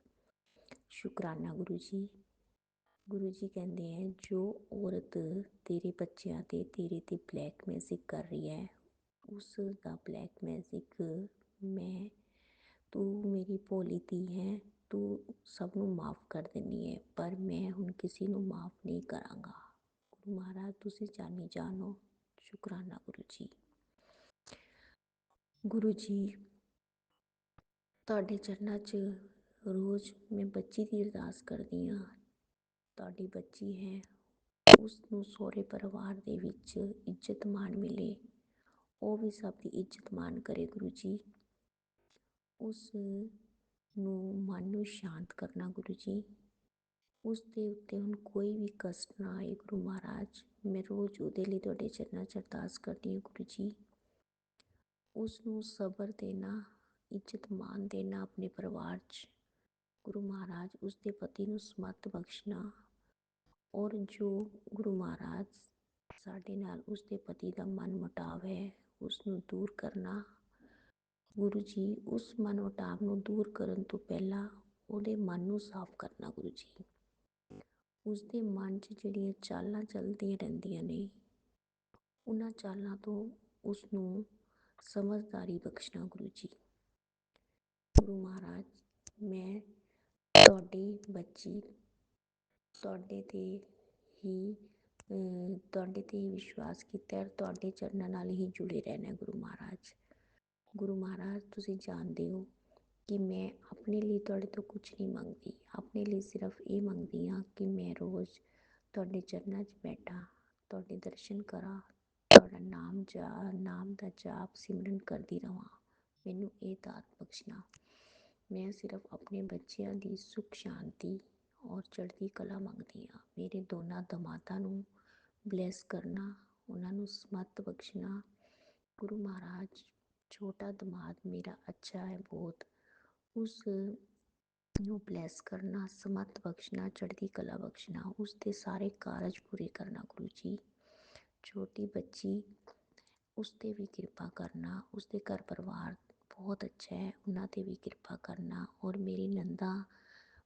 ਸ਼ੁਕਰਾਨਾ ਗੁਰੂ ਜੀ। ਗੁਰੂ ਜੀ ਕਹਿੰਦੇ ਹੈ ਜੋ ਔਰਤ ਤੇਰੇ ਬੱਚਿਆਂ ਤੇ ਤੇਰੇ ਤੇ ਬਲੈਕ ਮੈਜਿਕ ਕਰ ਰਹੀ ਹੈ ਉਸ ਦਾ ਬਲੈਕ ਮੈਜਿਕ ਮੈਂ, ਤੂੰ ਮੇਰੀ ਭੋਲੀ ਧੀ ਹੈ, ਤੂੰ ਸਭ ਨੂੰ ਮਾफ़ ਕਰ ਦਿੰਦੀ ਹੈ ਪਰ ਮੈਂ ਹੁਣ ਕਿਸੇ ਨੂੰ ਮਾफ़ ਨਹੀਂ ਕਰਾਂਗਾ। ਗੁਰੂ ਮਹਾਰਾਜ ਤੁਸੀਂ ਜਾਣੋ। ਸ਼ੁਕਰਾਨਾ ਗੁਰੂ ਜੀ। ਗੁਰੂ ਜੀ ਤੁਹਾਡੇ ਚਰਨਾਂ 'ਚ ਰੋਜ਼ ਮੈਂ ਬੱਚੀ ਦੀ ਅਰਦਾਸ ਕਰਦੀ ਹਾਂ। ਤੁਹਾਡੀ ਬੱਚੀ ਹੈ, ਉਸ ਨੂੰ ਸਹੁਰੇ ਪਰਿਵਾਰ ਦੇ ਵਿੱਚ ਇੱਜ਼ਤ ਮਾਣ ਮਿਲੇ, ਉਹ ਵੀ ਸਭ ਦੀ ਇੱਜ਼ਤ ਮਾਣ ਕਰੇ ਗੁਰੂ ਜੀ। ਉਸ ਨੂੰ ਮਨ ਨੂੰ ਸ਼ਾਂਤ ਕਰਨਾ ਗੁਰੂ ਜੀ। ਉਸ ਦੇ ਉੱਤੇ ਹੁਣ ਕੋਈ ਵੀ ਕਸ਼ਟ ਨਾ ਆਏ ਗੁਰੂ ਮਹਾਰਾਜ। ਮੈਂ ਰੋਜ਼ ਉਹਦੇ ਲਈ ਤੁਹਾਡੇ ਚਰਨਾਂ 'ਚ ਅਰਦਾਸ ਕਰਦੀ ਹਾਂ ਗੁਰੂ ਜੀ। ਉਸ ਨੂੰ ਸਬਰ ਦੇਣਾ, ਇੱਜ਼ਤ ਮਾਣ ਦੇਣਾ ਆਪਣੇ ਪਰਿਵਾਰ 'ਚ ਗੁਰੂ ਮਹਾਰਾਜ। ਉਸ ਦੇ ਪਤੀ ਨੂੰ ਸਮੱਤ ਬਖਸ਼ਣਾ ਔਰ ਜੋ ਗੁਰੂ ਮਹਾਰਾਜ ਸਾਡੇ ਨਾਲ ਉਸਦੇ ਪਤੀ ਦਾ ਮਨ ਮੁਟਾਵ ਹੈ ਉਸ ਨੂੰ ਦੂਰ ਕਰਨਾ ਗੁਰੂ ਜੀ। ਉਸ ਮਨ ਮੁਟਾਵ ਨੂੰ ਦੂਰ ਕਰਨ ਤੋਂ ਪਹਿਲਾਂ ਉਹਦੇ ਮਨ ਨੂੰ ਸਾਫ਼ ਕਰਨਾ ਗੁਰੂ ਜੀ। ਉਸਦੇ ਮਨ 'ਚ ਜਿਹੜੀਆਂ ਚਾਲਾਂ ਚੱਲਦੀਆਂ ਰਹਿੰਦੀਆਂ ਨੇ ਉਹਨਾਂ ਚਾਲਾਂ ਤੋਂ ਉਸ ਨੂੰ ਸਮਝਦਾਰੀ ਬਖਸ਼ਣਾ ਗੁਰੂ ਜੀ। ਗੁਰੂ ਮਹਾਰਾਜ ਮੈਂ ਤੁਹਾਡੀ ਬੱਚੀ ਤੁਹਾਡੇ 'ਤੇ ਹੀ ਵਿਸ਼ਵਾਸ ਕੀਤਾ ਤੁਹਾਡੇ ਚਰਨਾਂ ਨਾਲ ਹੀ ਜੁੜੇ ਰਹਿਣਾ ਗੁਰੂ ਮਹਾਰਾਜ। ਗੁਰੂ ਮਹਾਰਾਜ ਤੁਸੀਂ ਜਾਣਦੇ ਹੋ ਕਿ ਮੈਂ ਆਪਣੇ ਲਈ ਤੁਹਾਡੇ ਤੋਂ ਕੁਝ ਨਹੀਂ ਮੰਗਦੀ, ਆਪਣੇ ਲਈ ਸਿਰਫ ਇਹ ਮੰਗਦੀ ਹਾਂ ਕਿ ਮੈਂ ਰੋਜ਼ ਤੁਹਾਡੇ ਚਰਨਾਂ 'ਚ ਬੈਠਾਂ, ਤੁਹਾਡੇ ਦਰਸ਼ਨ ਕਰਾਂ, ਤੁਹਾਡਾ ਨਾਮ ਦਾ ਜਾਪ ਸਿਮਰਨ ਕਰਦੀ ਰਹਾਂ। ਮੈਨੂੰ ਇਹ ਦਾਤ ਬਖਸ਼ਣਾ। ਮੈਂ ਸਿਰਫ ਆਪਣੇ ਬੱਚਿਆਂ ਦੀ ਸੁੱਖ ਸ਼ਾਂਤੀ ਔਰ ਚੜ੍ਹਦੀ ਕਲਾ ਮੰਗਦੀ ਹਾਂ। ਮੇਰੇ ਦੋਨਾਂ ਦਮਾਦਾਂ ਨੂੰ ਬਲੈਸ ਕਰਨਾ, ਉਹਨਾਂ ਨੂੰ ਸਮੱਤ ਬਖਸ਼ਣਾ ਗੁਰੂ ਮਹਾਰਾਜ। ਛੋਟਾ ਦਮਾਦ ਮੇਰਾ ਅੱਛਾ ਹੈ ਬਹੁਤ, ਉਸ ਨੂੰ ਬਲੈਸ ਕਰਨਾ, ਸਮਤ ਬਖਸ਼ਣਾ, ਚੜ੍ਹਦੀ ਕਲਾ ਬਖਸ਼ਣਾ, ਉਸ ਦੇ ਸਾਰੇ ਕਾਰਜ ਪੂਰੇ ਕਰਨਾ ਗੁਰੂ ਜੀ। ਛੋਟੀ ਬੱਚੀ, ਉਸ 'ਤੇ ਵੀ ਕਿਰਪਾ ਕਰਨਾ, ਉਸ ਦੇ ਘਰ ਪਰਿਵਾਰ ਬਹੁਤ ਅੱਛਾ ਹੈ, ਉਹਨਾਂ 'ਤੇ ਵੀ ਕਿਰਪਾ ਕਰਨਾ। ਔਰ ਮੇਰੀ ਨੰਦਾਂ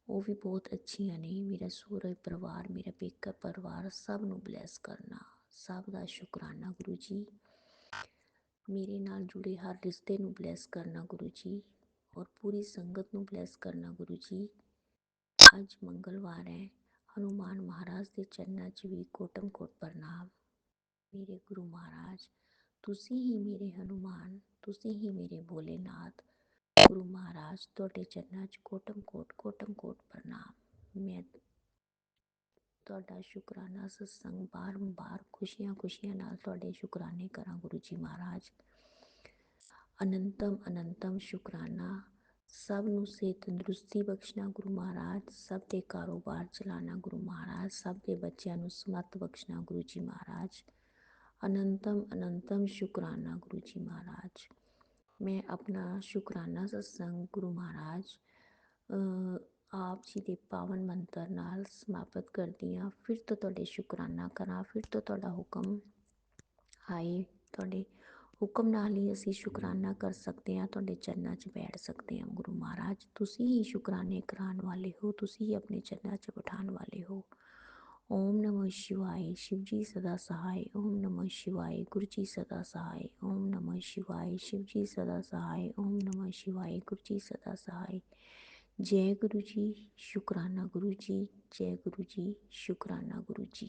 ਉਹ ਵੀ ਬਹੁਤ ਅੱਛੀਆਂ ਨੇ, ਮੇਰਾ ਸਹੁਰਾ ਪਰਿਵਾਰ, ਮੇਰਾ ਪੇਕਾ ਪਰਿਵਾਰ, ਸਭ ਨੂੰ ਬਲੈਸ ਕਰਨਾ। ਸਭ ਦਾ ਸ਼ੁਕਰਾਨਾ ਗੁਰੂ ਜੀ। ਮੇਰੇ ਨਾਲ ਜੁੜੇ ਹਰ ਰਿਸ਼ਤੇ ਨੂੰ ਬਲੈਸ ਕਰਨਾ ਗੁਰੂ ਜੀ, ਔਰ ਪੂਰੀ ਸੰਗਤ ਨੂੰ ਬਲੈਸ ਕਰਨਾ ਗੁਰੂ ਜੀ। ਅੱਜ ਮੰਗਲਵਾਰ ਹੈ, ਹਨੂੰਮਾਨ ਮਹਾਰਾਜ ਦੇ ਚਰਨਾਂ 'ਚ ਵੀ ਕੋਟਮ ਕੋਟ ਪ੍ਰਣਾਮ। ਮੇਰੇ ਗੁਰੂ ਮਹਾਰਾਜ, ਤੁਸੀਂ ਹੀ ਮੇਰੇ ਹਨੂੰਮਾਨ, ਤੁਸੀਂ ਹੀ ਮੇਰੇ ਭੋਲੇਨਾਥ। ਗੁਰੂ ਮਹਾਰਾਜ ਤੁਹਾਡੇ ਚਰਨਾਂ 'ਚ ਕੋਟਮ ਕੋਟ ਪ੍ਰਣਾਮ। ਮੈਂ ਤੁਹਾਡਾ ਸ਼ੁਕਰਾਨਾ ਸਤਸੰਗ ਬਾਰ ਖੁਸ਼ੀਆਂ ਨਾਲ ਤੁਹਾਡੇ ਸ਼ੁਕਰਾਨੇ ਕਰਾਂ ਗੁਰੂ ਜੀ ਮਹਾਰਾਜ। ਅਨੰਤਮ ਅਨੰਤਮ ਸ਼ੁਕਰਾਨਾ। ਸਭ ਨੂੰ ਸਿਹਤ ਤੰਦਰੁਸਤੀ ਬਖਸ਼ਣਾ ਗੁਰੂ ਮਹਾਰਾਜ, ਸਭ ਦੇ ਕਾਰੋਬਾਰ ਚਲਾਉਣਾ ਗੁਰੂ ਮਹਾਰਾਜ, ਸਭ ਦੇ ਬੱਚਿਆਂ ਨੂੰ ਸਮੱਤ ਬਖਸ਼ਣਾ ਗੁਰੂ ਜੀ ਮਹਾਰਾਜ। ਅਨੰਤਮ ਅਨੰਤਮ ਸ਼ੁਕਰਾਨਾ ਗੁਰੂ ਜੀ ਮਹਾਰਾਜ। ਮੈਂ ਆਪਣਾ ਸ਼ੁਕਰਾਨਾ ਸਤਸੰਗ ਗੁਰੂ ਮਹਾਰਾਜ ਆਪ ਜੀ ਦੇ ਪਾਵਨ ਮੰਤਰ ਨਾਲ ਸਮਾਪਤ ਕਰਦੀ ਹਾਂ। ਫਿਰ ਤੋਂ ਤੁਹਾਡੇ ਸ਼ੁਕਰਾਨਾ ਕਰਾਂ, ਫਿਰ ਤੋਂ ਤੁਹਾਡਾ ਹੁਕਮ ਆਏ, ਤੁਹਾਡੇ ਹੁਕਮ ਨਾਲ ਹੀ ਅਸੀਂ ਸ਼ੁਕਰਾਨਾ ਕਰ ਸਕਦੇ ਹਾਂ, ਤੁਹਾਡੇ ਚਰਨਾਂ 'ਚ ਬੈਠ ਸਕਦੇ ਹਾਂ ਗੁਰੂ ਮਹਾਰਾਜ। ਤੁਸੀਂ ਹੀ ਸ਼ੁਕਰਾਨੇ ਕਰਾਉਣ ਵਾਲੇ ਹੋ, ਤੁਸੀਂ ਹੀ ਆਪਣੇ ਚਰਨਾਂ 'ਚ ਬਿਠਾਉਣ ਵਾਲੇ ਹੋ। ਓਮ ਨਮੋ ਸ਼ਿਵਾਏ, ਸ਼ਿਵ ਜੀ ਸਦਾ ਸਹਾਏ। ਓਮ ਨਮੋ ਸ਼ਿਵਾਏ, ਗੁਰੂ ਜੀ ਸਦਾ ਸਹਾਏ। ਓਮ ਨਮੋ ਸ਼ਿਵਾਏ, ਸ਼ਿਵ ਜੀ ਸਦਾ ਸਹਾਏ। ਓਮ ਨਮੋ ਸ਼ਿਵਾਏ, ਗੁਰੂ ਜੀ ਸਦਾ ਸਹਾਏ। ਜੈ ਗੁਰੂ ਜੀ, ਸ਼ੁਕਰਾਨਾ ਗੁਰੂ ਜੀ, ਜੈ ਗੁਰੂ ਜੀ, ਸ਼ੁਕਰਾਨਾ ਗੁਰੂ ਜੀ।